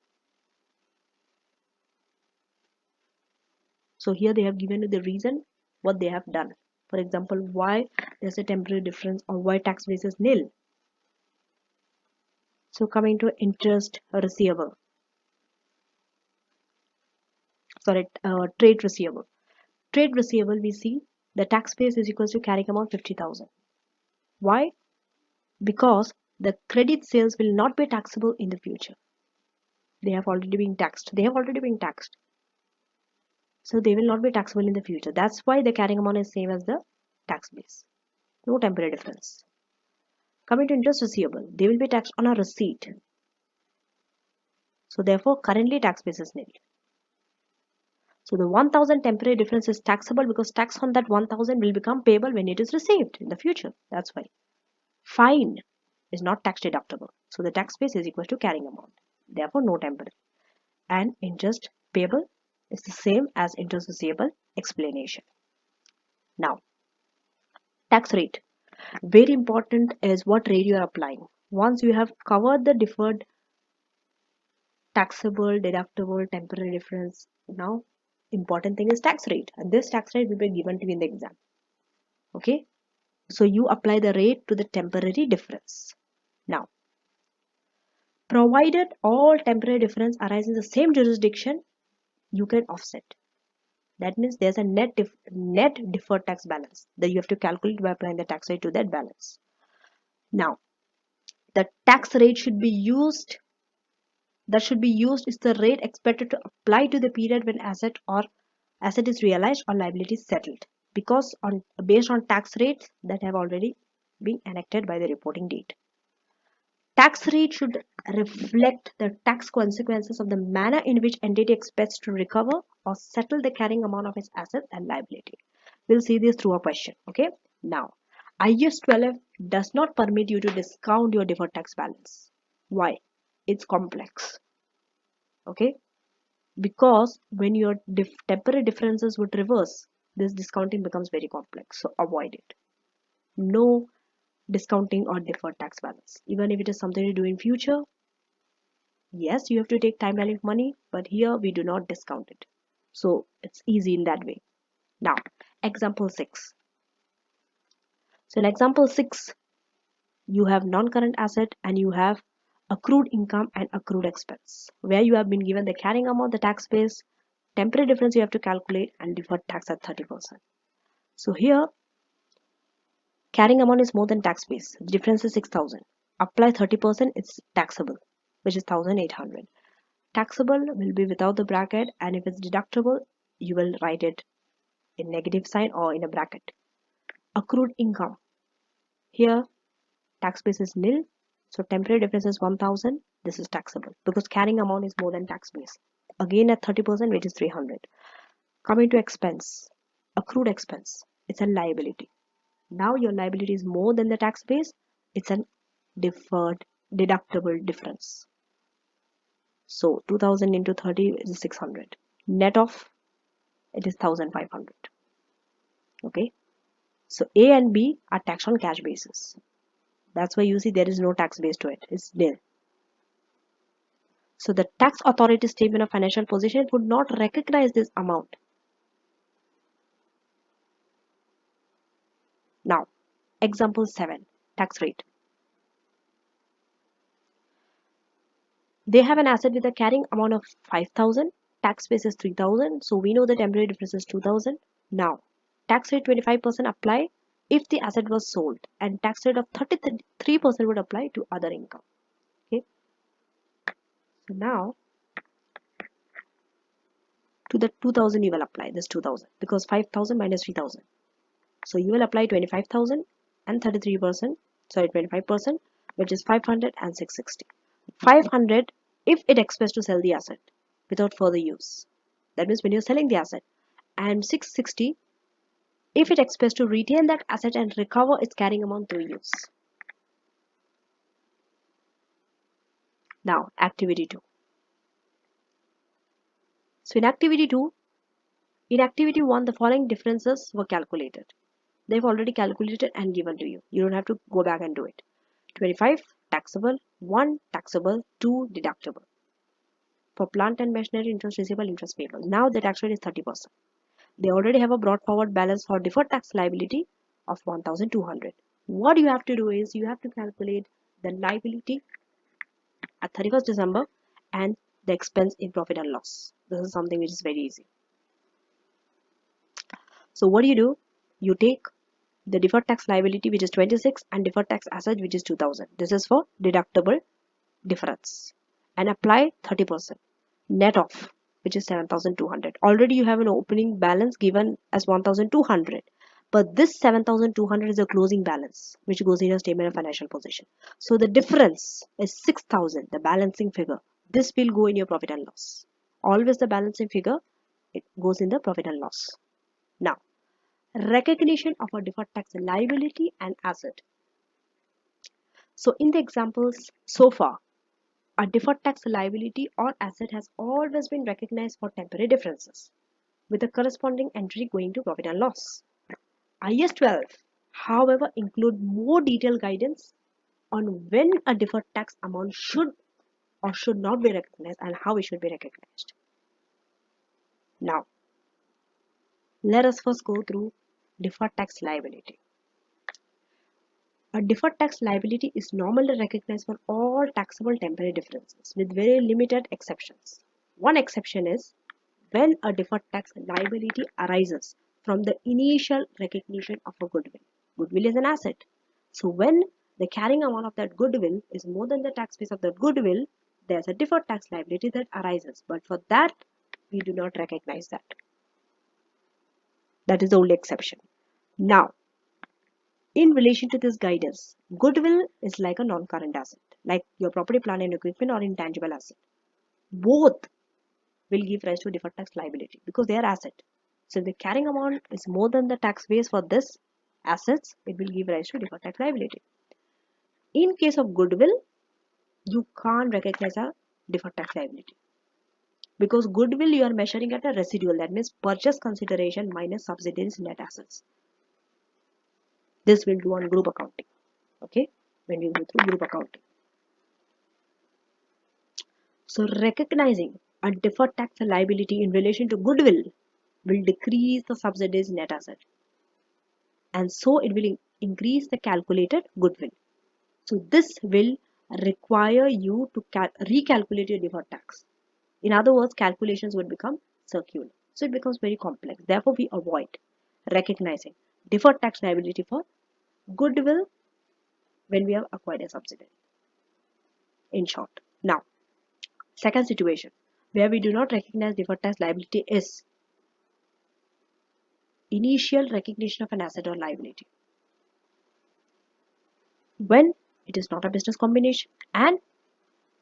so here they have given you the reason what they have done. For example, why there's a temporary difference or why tax base is nil. So coming to interest receivable. Sorry, trade receivable. Trade receivable, we see the tax base is equal to carrying amount 50,000. Why? Because the credit sales will not be taxable in the future. They have already been taxed. So they will not be taxable in the future. That's why the carrying amount is same as the tax base. No temporary difference. Coming to interest receivable, they will be taxed on a receipt. So therefore, currently tax base is nil. So the 1000 temporary difference is taxable because tax on that 1000 will become payable when it is received in the future. That's why. Fine is not tax deductible. So the tax base is equal to carrying amount. Therefore, no temporary. And interest payable is the same as interest receivable explanation. Now, tax rate. Very important is what rate you are applying. Once you have covered the deferred, taxable, deductible, temporary difference, now important thing is tax rate. And this tax rate will be given to you in the exam. Okay. So you apply the rate to the temporary difference. Now, provided all temporary difference arise in the same jurisdiction, you can offset. That means there's a net deferred tax balance that you have to calculate by applying the tax rate to that balance. Now, the tax rate should be used. That should be used is the rate expected to apply to the period when asset is realized or liability is settled, because based on tax rates that have already been enacted by the reporting date. Tax rate should reflect the tax consequences of the manner in which entity expects to recover or settle the carrying amount of its assets and liability. We'll see this through a question. Okay. Now, IAS 12 does not permit you to discount your deferred tax balance. Why? It's complex. Okay. Because when your temporary differences would reverse, this discounting becomes very complex. So avoid it. No discounting or deferred tax balance. Even if it is something to do in future, yes, you have to take time value of money, but here we do not discount it. So it's easy in that way. Now, example 6. So in example 6, you have non-current asset and you have accrued income and accrued expense, where you have been given the carrying amount, the tax base, temporary difference you have to calculate, and deferred tax at 30%. So here, carrying amount is more than tax base. The difference is 6,000. Apply 30%, it's taxable, which is 1,800. Taxable will be without the bracket, and if it's deductible, you will write it in negative sign or in a bracket. Accrued income. Here, tax base is nil, so temporary difference is 1,000. This is taxable because carrying amount is more than tax base. Again at 30%, which is 300. Coming to expense, accrued expense. It's a liability. Now your liability is more than the tax base. It's an deferred deductible difference. So 2000 into 30 is 600. Net of it is 1500. Okay. So A and B are taxed on cash basis. That's why you see there is no tax base to it. It's nil. So the tax authority statement of financial position would not recognize this amount. Now, example 7, tax rate. They have an asset with a carrying amount of 5,000, tax base is 3,000, so we know the temporary difference is 2,000. Now, tax rate 25% apply if the asset was sold, and tax rate of 33% would apply to other income. Okay. So now, to the 2,000 you will apply this 2,000 because 5,000 minus 3,000. So you will apply 25,000 and 33%, sorry 25%, which is 500 and 660. 500 if it expects to sell the asset without further use. That means when you're selling the asset. And 660 if it expects to retain that asset and recover its carrying amount through use. Now, activity 2. So in activity 1, the following differences were calculated. They've already calculated and given to you. You don't have to go back and do it. 25 taxable, 1 taxable, 2 deductible. For plant and machinery, interest receivable, interest payable. Now the tax rate is 30%. They already have a brought forward balance for deferred tax liability of 1,200. What you have to do is you have to calculate the liability at 31st December and the expense in profit and loss. This is something which is very easy. So what do? You take the deferred tax liability, which is 26, and deferred tax asset, which is 2,000. This is for deductible difference, and apply 30%. Net off, which is 7,200. Already you have an opening balance given as 1,200, but this 7,200 is a closing balance which goes in your statement of financial position. So the difference is 6,000, the balancing figure. This will go in your profit and loss. Always the balancing figure, it goes in the profit and loss. Now, recognition of a deferred tax liability and asset. So in the examples so far, a deferred tax liability or asset has always been recognized for temporary differences, with a corresponding entry going to profit and loss. IAS 12, however, include more detailed guidance on when a deferred tax amount should or should not be recognized and how it should be recognized. Now, let us first go through deferred tax liability. A deferred tax liability is normally recognized for all taxable temporary differences with very limited exceptions. One exception is when a deferred tax liability arises from the initial recognition of a goodwill. Goodwill is an asset. So when the carrying amount of that goodwill is more than the tax base of that goodwill, there's a deferred tax liability that arises. But for that, we do not recognize that. That is the only exception. Now, in relation to this guidance, goodwill is like a non-current asset, like your property, plant and equipment or intangible asset. Both will give rise to deferred tax liability because they are asset. So if the carrying amount is more than the tax base for this assets, it will give rise to deferred tax liability. In case of goodwill, you can't recognize a deferred tax liability because goodwill you are measuring at a residual, that means purchase consideration minus subsidiaries net assets. This will do on group accounting. Okay, when we go through group accounting. So recognizing a deferred tax liability in relation to goodwill will decrease the subsidiary's net asset, and so it will increase the calculated goodwill. So this will require you to recalculate your deferred tax. In other words, calculations would become circular. So it becomes very complex. Therefore, we avoid recognizing deferred tax liability for goodwill when we have acquired a subsidiary. In short, now, second situation where we do not recognize deferred tax liability is initial recognition of an asset or liability, when it is not a business combination and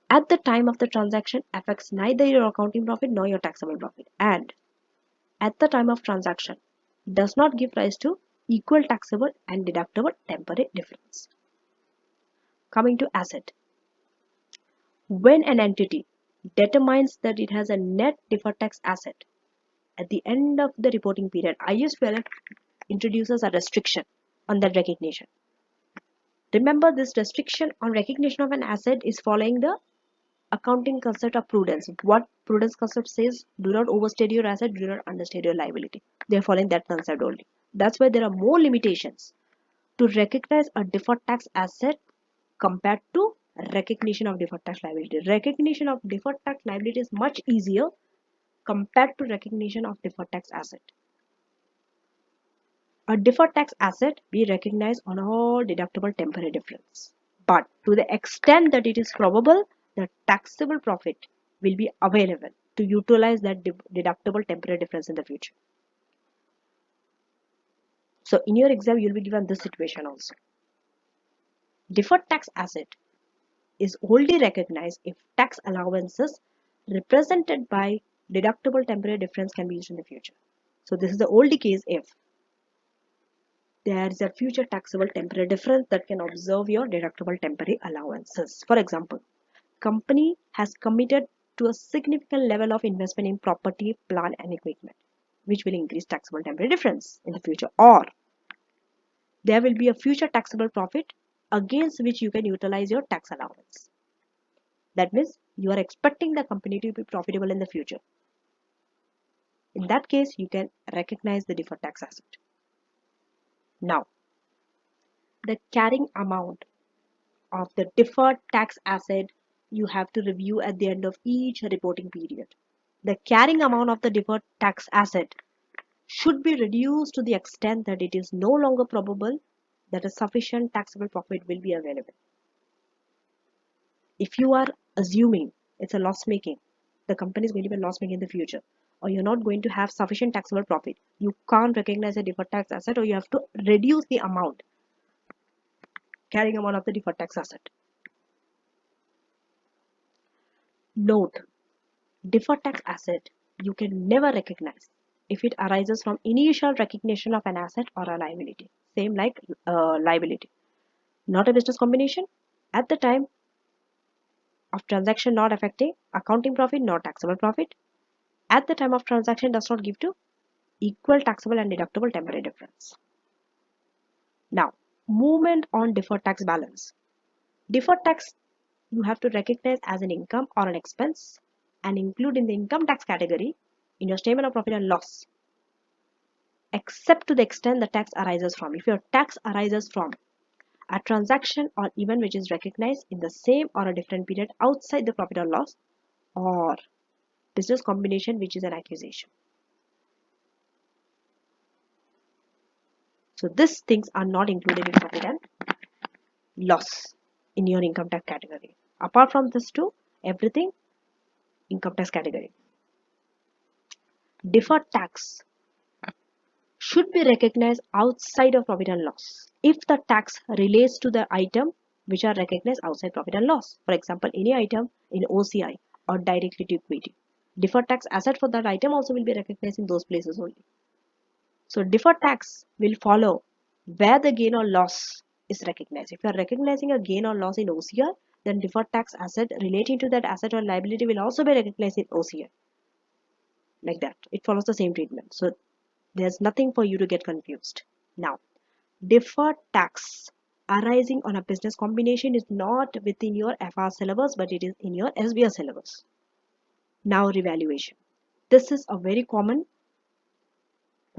at the time of the transaction affects neither your accounting profit nor your taxable profit, and at the time of transaction does not give rise to equal taxable and deductible temporary difference. Coming to asset, when an entity determines that it has a net deferred tax asset at the end of the reporting period, IAS 12 introduces a restriction on that recognition. Remember, this restriction on recognition of an asset is following the accounting concept of prudence. What prudence concept says? Do not overstate your asset, do not understate your liability. They are following that concept only. That's why there are more limitations to recognize a deferred tax asset compared to recognition of deferred tax liability. Recognition of deferred tax liability is much easier compared to recognition of deferred tax asset. A deferred tax asset we recognize on all deductible temporary difference. But to the extent that it is probable, the taxable profit will be available to utilize that deductible temporary difference in the future. So in your exam, you'll be given this situation also. Deferred tax asset is only recognized if tax allowances represented by deductible temporary difference can be used in the future. So this is the only case if there is a future taxable temporary difference that can observe your deductible temporary allowances. For example, company has committed to a significant level of investment in property, plant and equipment, which will increase taxable temporary difference in the future, or there will be a future taxable profit against which you can utilize your tax allowance. That means you are expecting the company to be profitable in the future. In that case, you can recognize the deferred tax asset. Now, the carrying amount of the deferred tax asset you have to review at the end of each reporting period. The carrying amount of the deferred tax asset should be reduced to the extent that it is no longer probable that a sufficient taxable profit will be available. If you are assuming it's a loss making, the company is going to be loss making in the future, or you're not going to have sufficient taxable profit, you can't recognize a deferred tax asset, or you have to reduce the amount, carrying amount of the deferred tax asset. Note, deferred tax asset you can never recognize if it arises from initial recognition of an asset or a liability. Same like liability. Not a business combination. At the time of transaction not affecting accounting profit nor taxable profit. At the time of transaction does not give to equal taxable and deductible temporary difference. Now, movement on deferred tax balance. Deferred tax you have to recognize as an income or an expense and include in the income tax category in your statement of profit and loss, except to the extent the tax arises from. If your tax arises from a transaction or event which is recognized in the same or a different period outside the profit or loss, or business combination which is an accusation. So these things are not included in profit and loss in your income tax category. Apart from this two, everything income tax category. Deferred tax should be recognized outside of profit and loss if the tax relates to the item which are recognized outside profit and loss. For example, any item in OCI or directly to equity. Deferred tax asset for that item also will be recognized in those places only. So deferred tax will follow where the gain or loss is recognized. If you are recognizing a gain or loss in OCI, then deferred tax asset relating to that asset or liability will also be recognized in OCI. Like that. It follows the same treatment. So there's nothing for you to get confused. Now, deferred tax arising on a business combination is not within your FR syllabus, but it is in your SBR syllabus. Now, revaluation. This is a very common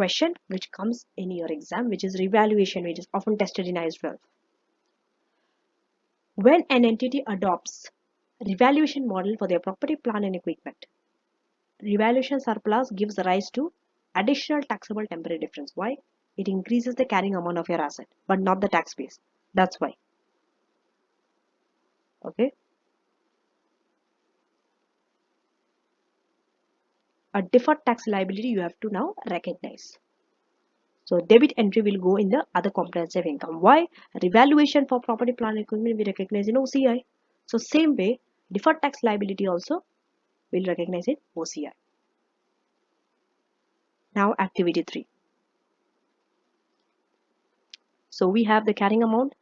question which comes in your exam, which is revaluation, which is often tested in IAS 12. When an entity adopts revaluation model for their property, plant and equipment, revaluation surplus gives rise to additional taxable temporary difference. Why? It increases the carrying amount of your asset, but not the tax base. That's why. Okay. A deferred tax liability you have to now recognize. So debit entry will go in the other comprehensive income. Why? Revaluation for property, plant and equipment we recognize in OCI. So same way, deferred tax liability also will recognize in OCI. Now activity 3. So we have the carrying amount,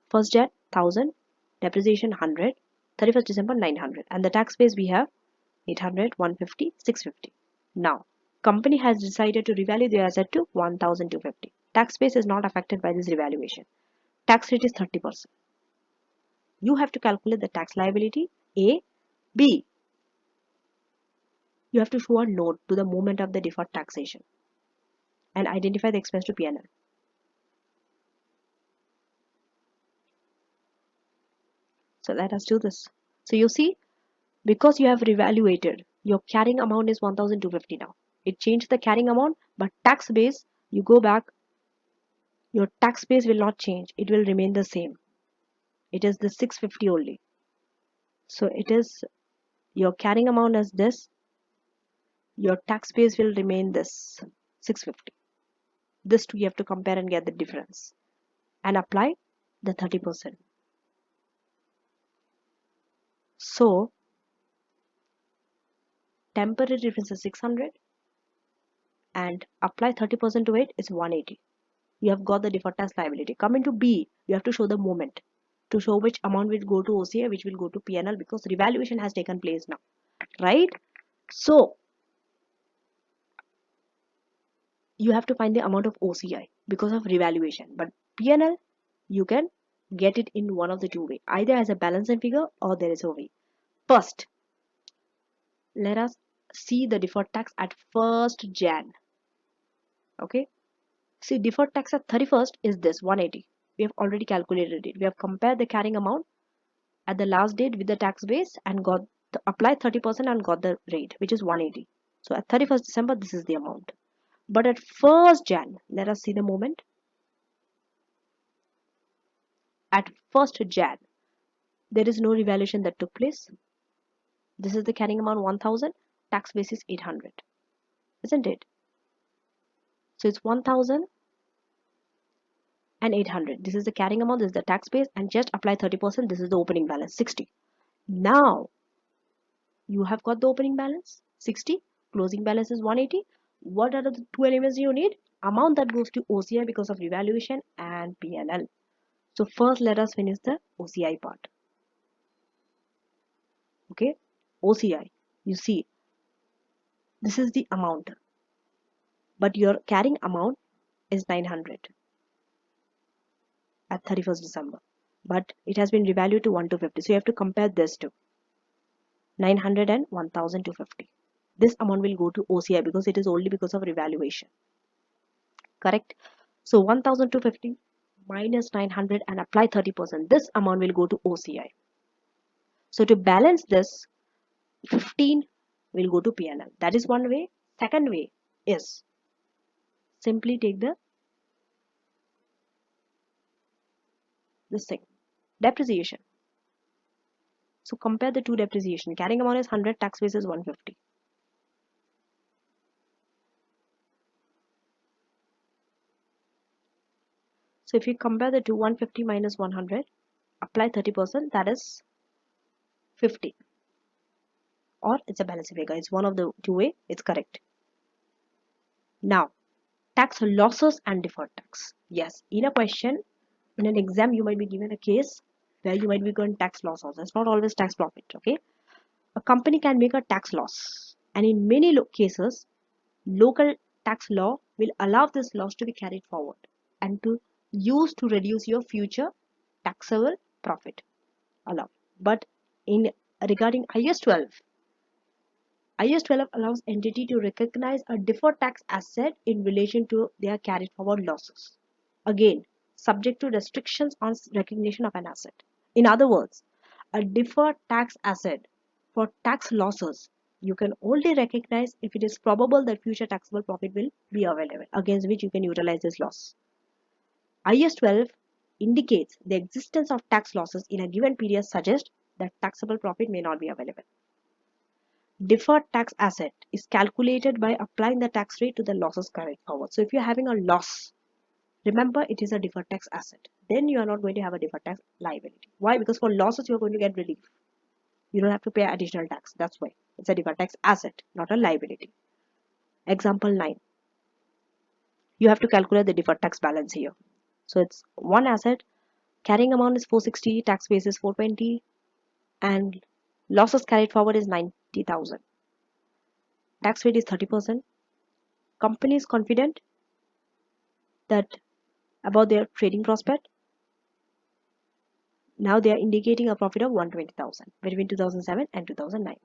first Jan 1000, depreciation 100, 31st December 900, and the tax base we have 800, 150, 650. Now company has decided to revalue their asset to 1250. Tax base is not affected by this revaluation. Tax rate is 30%. You have to calculate the tax liability A, B. You have to show a note to the moment of the deferred taxation and identify the expense to P&L. So let us do this. So you see, because you have revaluated, your carrying amount is 1250 now. It changed the carrying amount, but tax base, you go back, your tax base will not change. It will remain the same. It is the 650 only. So it is your carrying amount as this. Your tax base will remain this 650. This two you have to compare and get the difference and apply the 30%. So temporary difference is 600 and apply 30% to it is 180. You have got the deferred tax liability. Coming to B, you have to show the moment to show which amount will go to OCI, which will go to P&L, because revaluation has taken place now, right? So you have to find the amount of OCI because of revaluation, but P&L you can get it in one of the two ways, either as a balancing figure or there is a way. First, let us see the deferred tax at 1st Jan. Okay, see, deferred tax at 31st is this 180. We have already calculated it. We have compared the carrying amount at the last date with the tax base and got the applied 30% and got the rate, which is 180. So at 31st December, this is the amount. But at 1st Jan, let us see the moment. At 1st Jan, there is no revaluation that took place. This is the carrying amount 1000, tax base is 800, isn't it? So it's 1000 and 800. This is the carrying amount, this is the tax base, and just apply 30%. This is the opening balance 60. Now you have got the opening balance 60, closing balance is 180. What are the two elements you need? Amount that goes to OCI because of revaluation and P&L. So first let us finish the OCI part. Okay, OCI, you see, this is the amount, but your carrying amount is 900 at 31st December, but it has been revalued to 1250. So you have to compare this to 900 and 1250. This amount will go to OCI because it is only because of revaluation. Correct? So 1250 minus 900 and apply 30%. This amount will go to OCI. So to balance this, 15 will go to P&L. That is one way. Second way is simply take this thing, depreciation. So compare the two depreciation. Carrying amount is 100, tax base is 150. So if you compare the two, 150 minus 100, apply 30%, that is 50. Or it's a balancing figure. It's one of the two way. It's correct. Now, tax losses and deferred tax. Yes, in a question, in an exam, you might be given a case where you might be given tax loss also. It's not always tax profit. Okay, a company can make a tax loss, and in many cases, local tax law will allow this loss to be carried forward and to use to reduce your future taxable profit. Allow, but in regarding IAS 12, IAS 12 allows entity to recognize a deferred tax asset in relation to their carried forward losses. Again, subject to restrictions on recognition of an asset. In other words, a deferred tax asset for tax losses you can only recognize if it is probable that future taxable profit will be available against which you can utilize this loss. IAS 12 indicates the existence of tax losses in a given period suggests that taxable profit may not be available. Deferred tax asset is calculated by applying the tax rate to the losses carried forward. So if you're having a loss, remember it is a deferred tax asset. Then you are not going to have a deferred tax liability. Why? Because for losses you're going to get relief. You don't have to pay additional tax. That's why it's a deferred tax asset, not a liability. Example 9. You have to calculate the deferred tax balance here. So it's one asset, carrying amount is 460, tax base is 420, and losses carried forward is 90,000. Tax rate is 30%. Company is confident that about their trading prospect. Now they are indicating a profit of 120,000 between 2007 and 2009.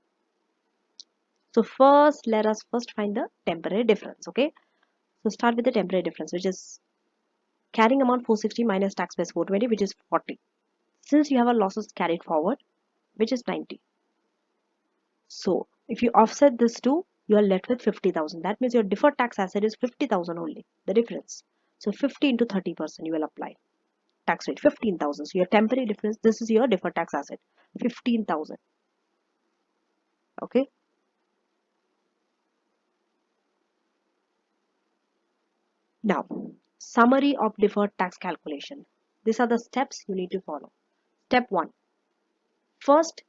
So first, let us first find the temporary difference. Okay. So start with the temporary difference, which is carrying amount 460 minus tax base 420, which is 40. Since you have a losses carried forward, which is 90. So if you offset this two, you are left with 50,000. That means your deferred tax asset is 50,000 only, the difference. So 50 into 30% you will apply. Tax rate 15,000. So your temporary difference, this is your deferred tax asset, 15,000. Okay. Now, summary of deferred tax calculation. These are the steps you need to follow. Step 1. First,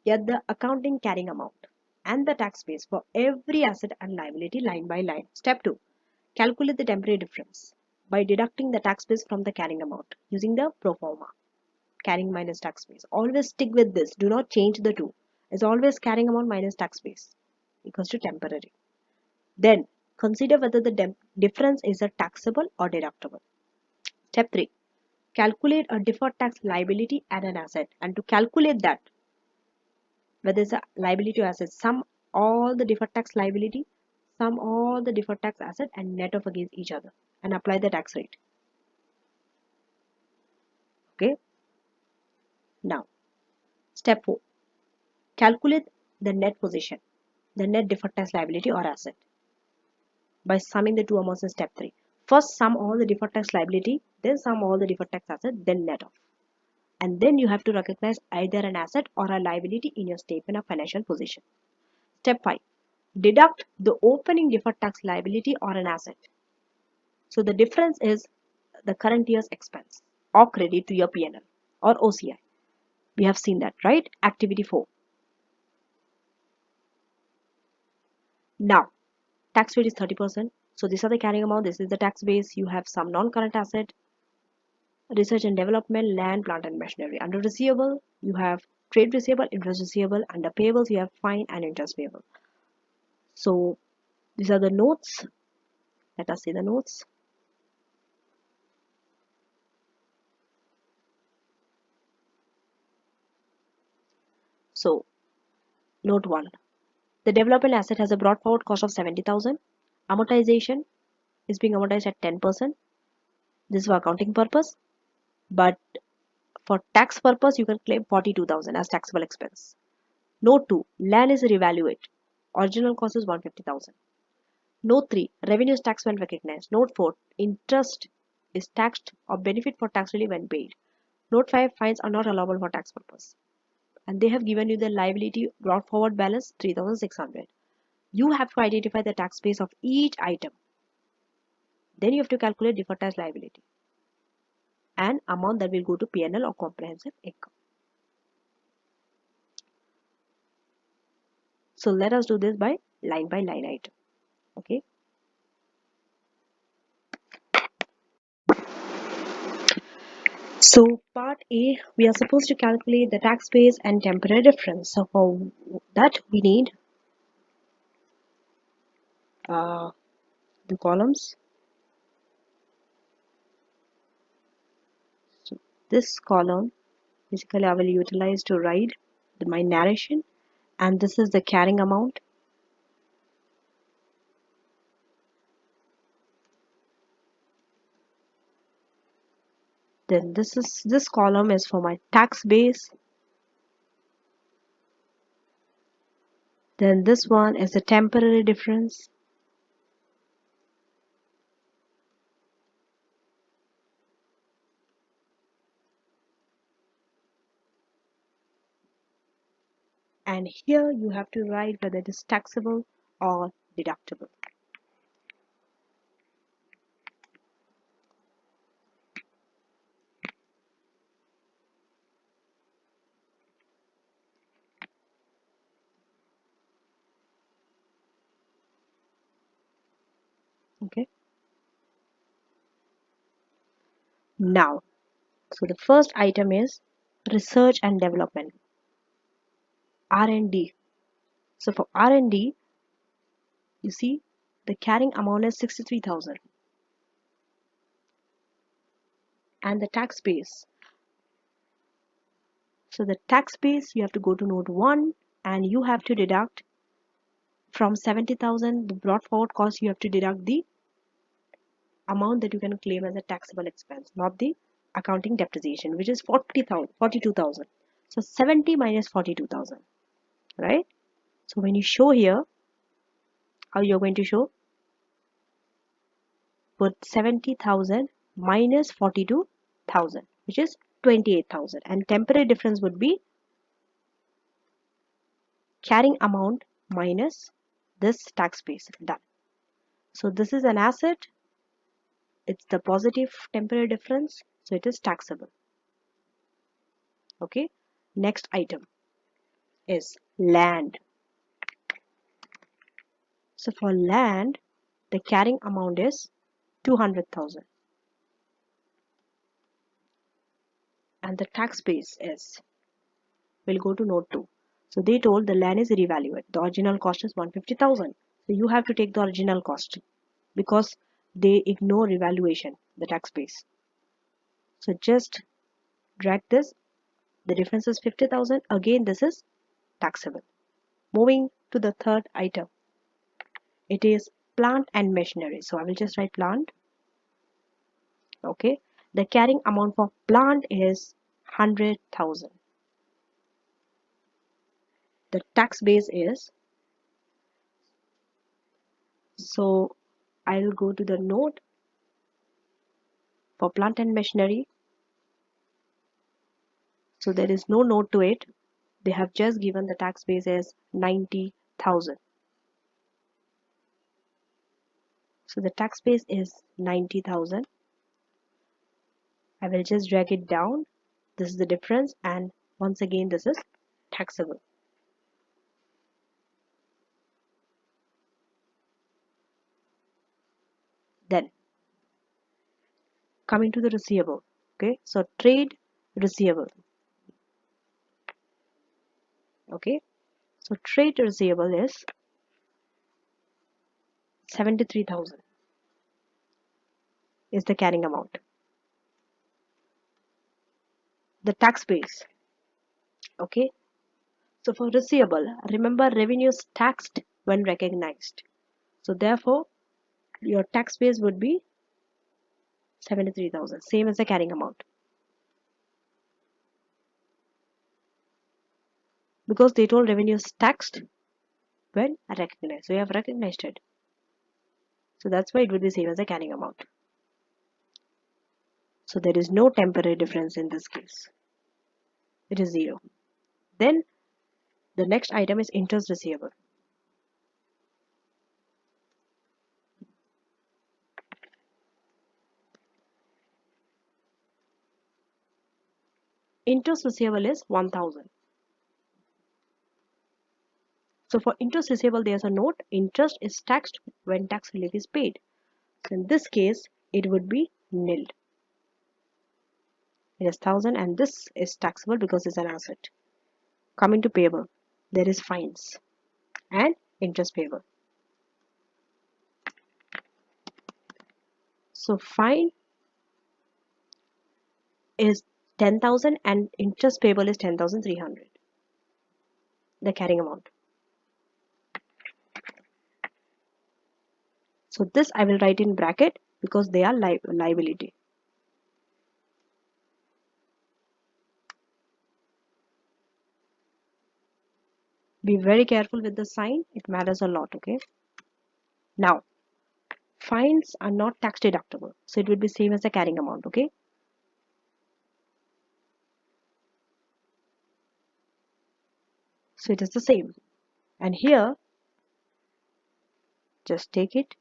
get the accounting carrying amount and the tax base for every asset and liability line by line. Step 2. Calculate the temporary difference by deducting the tax base from the carrying amount using the pro forma. Carrying minus tax base. Always stick with this. Do not change the two. It's always carrying amount minus tax base equals to temporary. Then consider whether the difference is a taxable or deductible. Step 3. Calculate a deferred tax liability and an asset. And to calculate that, whether it's a liability or asset, sum all the deferred tax liability, sum all the deferred tax asset and net off against each other and apply the tax rate. Okay. Now, step 4. Calculate the net position, the net deferred tax liability or asset by summing the two amounts in step 3. First sum all the deferred tax liability, then sum all the deferred tax asset, then net off. And then you have to recognize either an asset or a liability in your statement of financial position. Step 5. Deduct the opening deferred tax liability or an asset. So the difference is the current year's expense or credit to your P&L or OCI. We have seen that, right? Activity 4. Now, tax rate is 30%. So these are the carrying amount. This is the tax base. You have some non-current asset, research and development, land, plant and machinery. Under receivable, you have trade receivable, interest receivable. Under payables, you have fine and interest payable. So these are the notes. Let us see the notes. So note 1. The development asset has a brought forward cost of 70,000. Amortization is being amortized at 10%. This is for accounting purpose. But for tax purpose, you can claim 42,000 as taxable expense. Note 2. Land is revaluated. Original cost is 150,000. Note 3. Revenue is taxed when recognized. Note 4. Interest is taxed or benefit for tax relief when paid. Note 5. Fines are not allowable for tax purpose. And they have given you the liability brought forward balance 3,600. You have to identify the tax base of each item. Then you have to calculate deferred tax liability and amount that will go to P&L or comprehensive income. So let us do this by line item. Okay. So part A, we are supposed to calculate the tax base and temporary difference. So for that we need the columns. So this column basically I will utilize to write my narration, and this is the carrying amount Then this column is for my tax base. Then this one is the temporary difference. And here you have to write whether it is taxable or deductible. Okay. Now, so the first item is research and development, R&D. So for R&D, you see the carrying amount is 63,000 and the tax base. So the tax base, you have to go to note 1 and you have to deduct from 70,000 the brought forward cost. You have to deduct the amount that you can claim as a taxable expense, not the accounting depreciation, which is 42,000. So 70 minus 42,000, right? So when you show here, how you're going to show? Put 70,000 minus 42,000, which is 28,000, and temporary difference would be carrying amount minus this tax base. Done. So this is an asset. It's the positive temporary difference, so it is taxable. Okay. Next item is land. So for land, the carrying amount is 200,000 and the tax base is, we'll go to note 2. So they told the land is revalued. The original cost is 150,000. So you have to take the original cost because they ignore revaluation, the tax base. So just drag this. The difference is 50,000. Again, this is taxable. Moving to the third item. It is plant and machinery. So I will just write plant. Okay. The carrying amount for plant is 100,000. The tax base is, so I'll go to the note for plant and machinery. So there is no note to it. They have just given the tax base as 90,000. So the tax base is 90,000. I will just drag it down. This is the difference, and once again this is taxable. Then coming to the receivable. Okay, so trade receivable. Okay, so trade receivable is 73,000 is the carrying amount. The tax base. Okay, so for receivable, remember revenue is taxed when recognized. So therefore, your tax base would be 73,000, same as the carrying amount. Because they told revenue is taxed when recognized. So you have recognized it. So that's why it would be same as the carrying amount. So there is no temporary difference in this case. It is 0. Then the next item is interest receivable. Interest receivable is 1,000. So for interest receivable, there's a note: interest is taxed when tax relief is paid. So in this case, it would be nil. It is 1,000 and this is taxable because it's an asset. Coming to payable, there is fines and interest payable. So fine is 10,000 and interest payable is 10,300, the carrying amount. So this I will write in bracket because they are liability. Be very careful with the sign. It matters a lot, okay? Now, fines are not tax deductible. So it will be same as the carrying amount, okay? So it is the same. And here, just take it.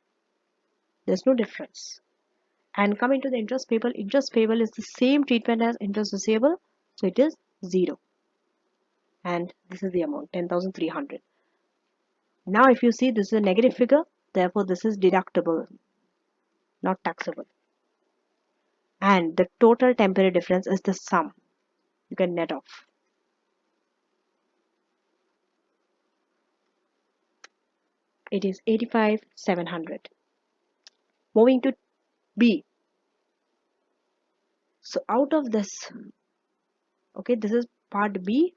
There's no difference. And coming to the interest payable is the same treatment as interest receivable. So it is 0. And this is the amount, 10,300. Now if you see, this is a negative figure. Therefore, this is deductible, not taxable. And the total temporary difference is the sum. You can net off. It is 85,700. Moving to B. So out of this, okay, this is part B,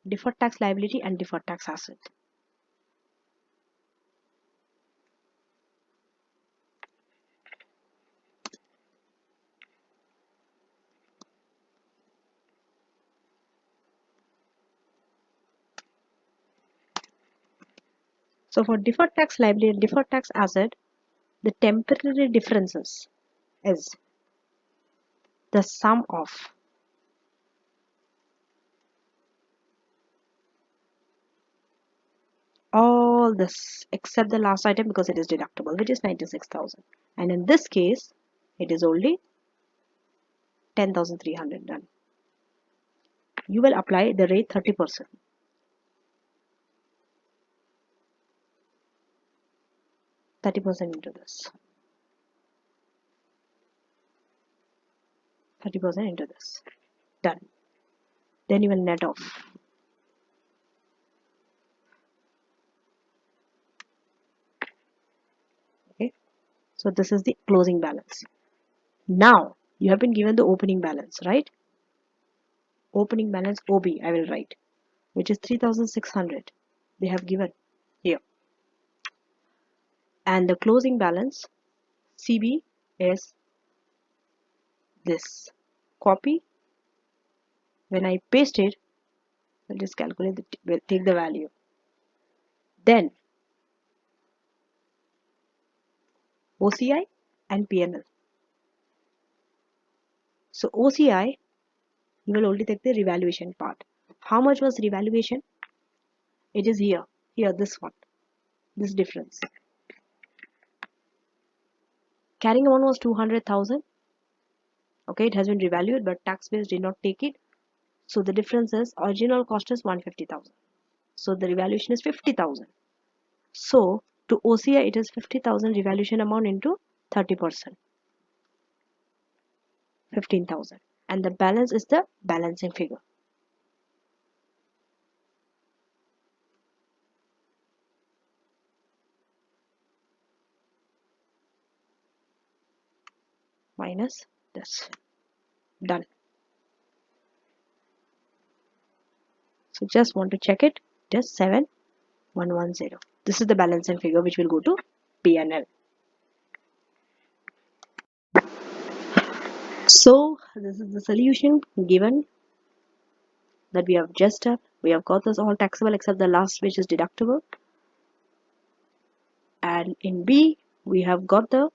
deferred tax liability and deferred tax asset. So for deferred tax liability and deferred tax asset, the temporary differences is the sum of all this except the last item because it is deductible, which is 96,000. And in this case, it is only 10,300 done. You will apply the rate 30%. 30% into this. 30% into this. Done. Then you will net off. Okay. So this is the closing balance. Now you have been given the opening balance, right? Opening balance OB I will write, which is 3,600. They have given here. And the closing balance CB is this. Copy. When I paste it, I'll just calculate take the value. Then OCI and PNL. So OCI, you will only take the revaluation part. How much was revaluation? It is here. Here, this one. This difference. Carrying amount was 200,000. Okay, it has been revalued, but tax base did not take it. So the difference is original cost is 150,000. So the revaluation is 50,000. So to OCI, it is 50,000 revaluation amount into 30%. 15,000. And the balance is the balancing figure. Minus this. Done. So just want to check it. It is 7,110. This is the balancing figure which will go to P&L. So this is the solution given that we have just done. We have got this all taxable except the last which is deductible. And in B, we have got the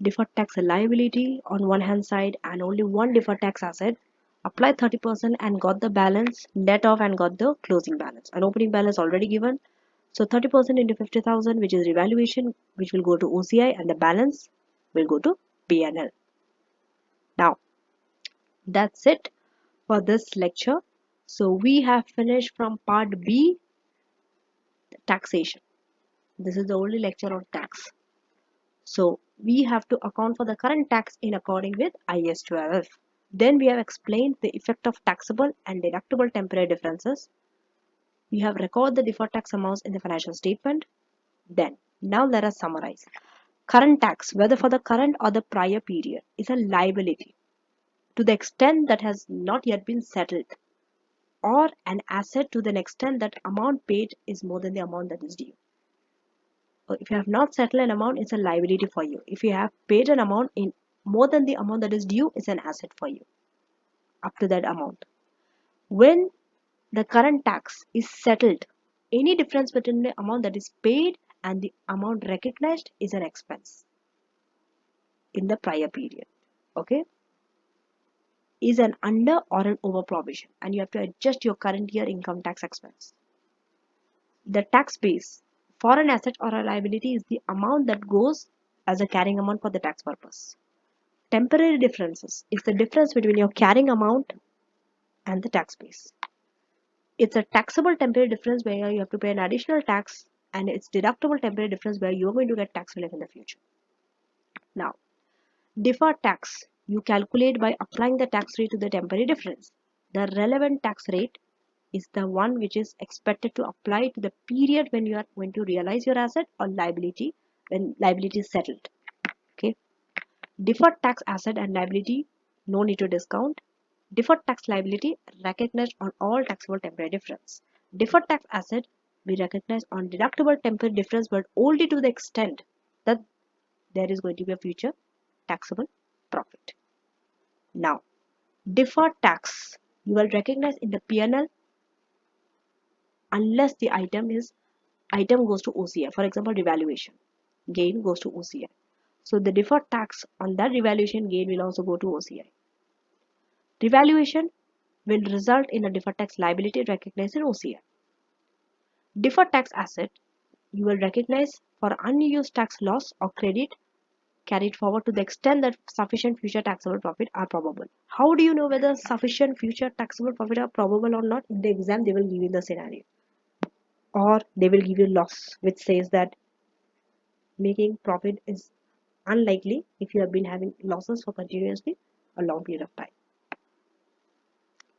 deferred tax liability on one hand side and only one deferred tax asset. Applied 30% and got the balance, net off and got the closing balance. An opening balance already given. So 30% into 50,000, which is revaluation, which will go to OCI, and the balance will go to P&L. Now, that's it for this lecture. So we have finished from part B, taxation. This is the only lecture on tax. So we have to account for the current tax in according with IAS 12. Then we have explained the effect of taxable and deductible temporary differences. We have recorded the deferred tax amounts in the financial statement. Then, now let us summarize. Current tax, whether for the current or the prior period, is a liability to the extent that has not yet been settled, or an asset to the extent that amount paid is more than the amount that is due. If you have not settled an amount, it's a liability for you. If you have paid an amount in more than the amount that is due, it's an asset for you up to that amount. When the current tax is settled, any difference between the amount that is paid and the amount recognized is an expense in the prior period. Okay, is an under or an over provision, and you have to adjust your current year income tax expense. The tax base for an asset or a liability is the amount that goes as a carrying amount for the tax purpose. Temporary differences is the difference between your carrying amount and the tax base. It's a taxable temporary difference where you have to pay an additional tax, and it's deductible temporary difference where you're going to get tax relief in the future. Now, deferred tax you calculate by applying the tax rate to the temporary difference. The relevant tax rate is the one which is expected to apply to the period when you are going to realize your asset or liability when liability is settled. Okay. Deferred tax asset and liability, no need to discount. Deferred tax liability recognized on all taxable temporary difference. Deferred tax asset we recognize on deductible temporary difference, but only to the extent that there is going to be a future taxable profit. Now, deferred tax you will recognize in the P&L unless the item goes to OCI. For example, revaluation gain goes to OCI. So the deferred tax on that revaluation gain will also go to OCI. Revaluation will result in a deferred tax liability recognized in OCI. Deferred tax asset you will recognize for unused tax loss or credit carried forward to the extent that sufficient future taxable profit are probable. How do you know whether sufficient future taxable profit are probable or not? In the exam, they will give you the scenario, or they will give you loss, which says that making profit is unlikely if you have been having losses for continuously a long period of time.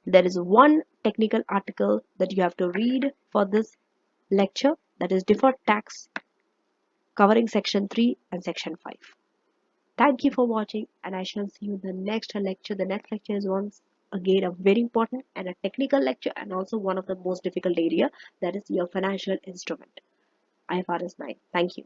There is one technical article that you have to read for this lecture, that is deferred tax, covering section 3 and section 5. Thank you for watching, and I shall see you in the next lecture. The next lecture is once again a very important and a technical lecture, and also one of the most difficult area, that is your financial instrument, IFRS 9. Thank you.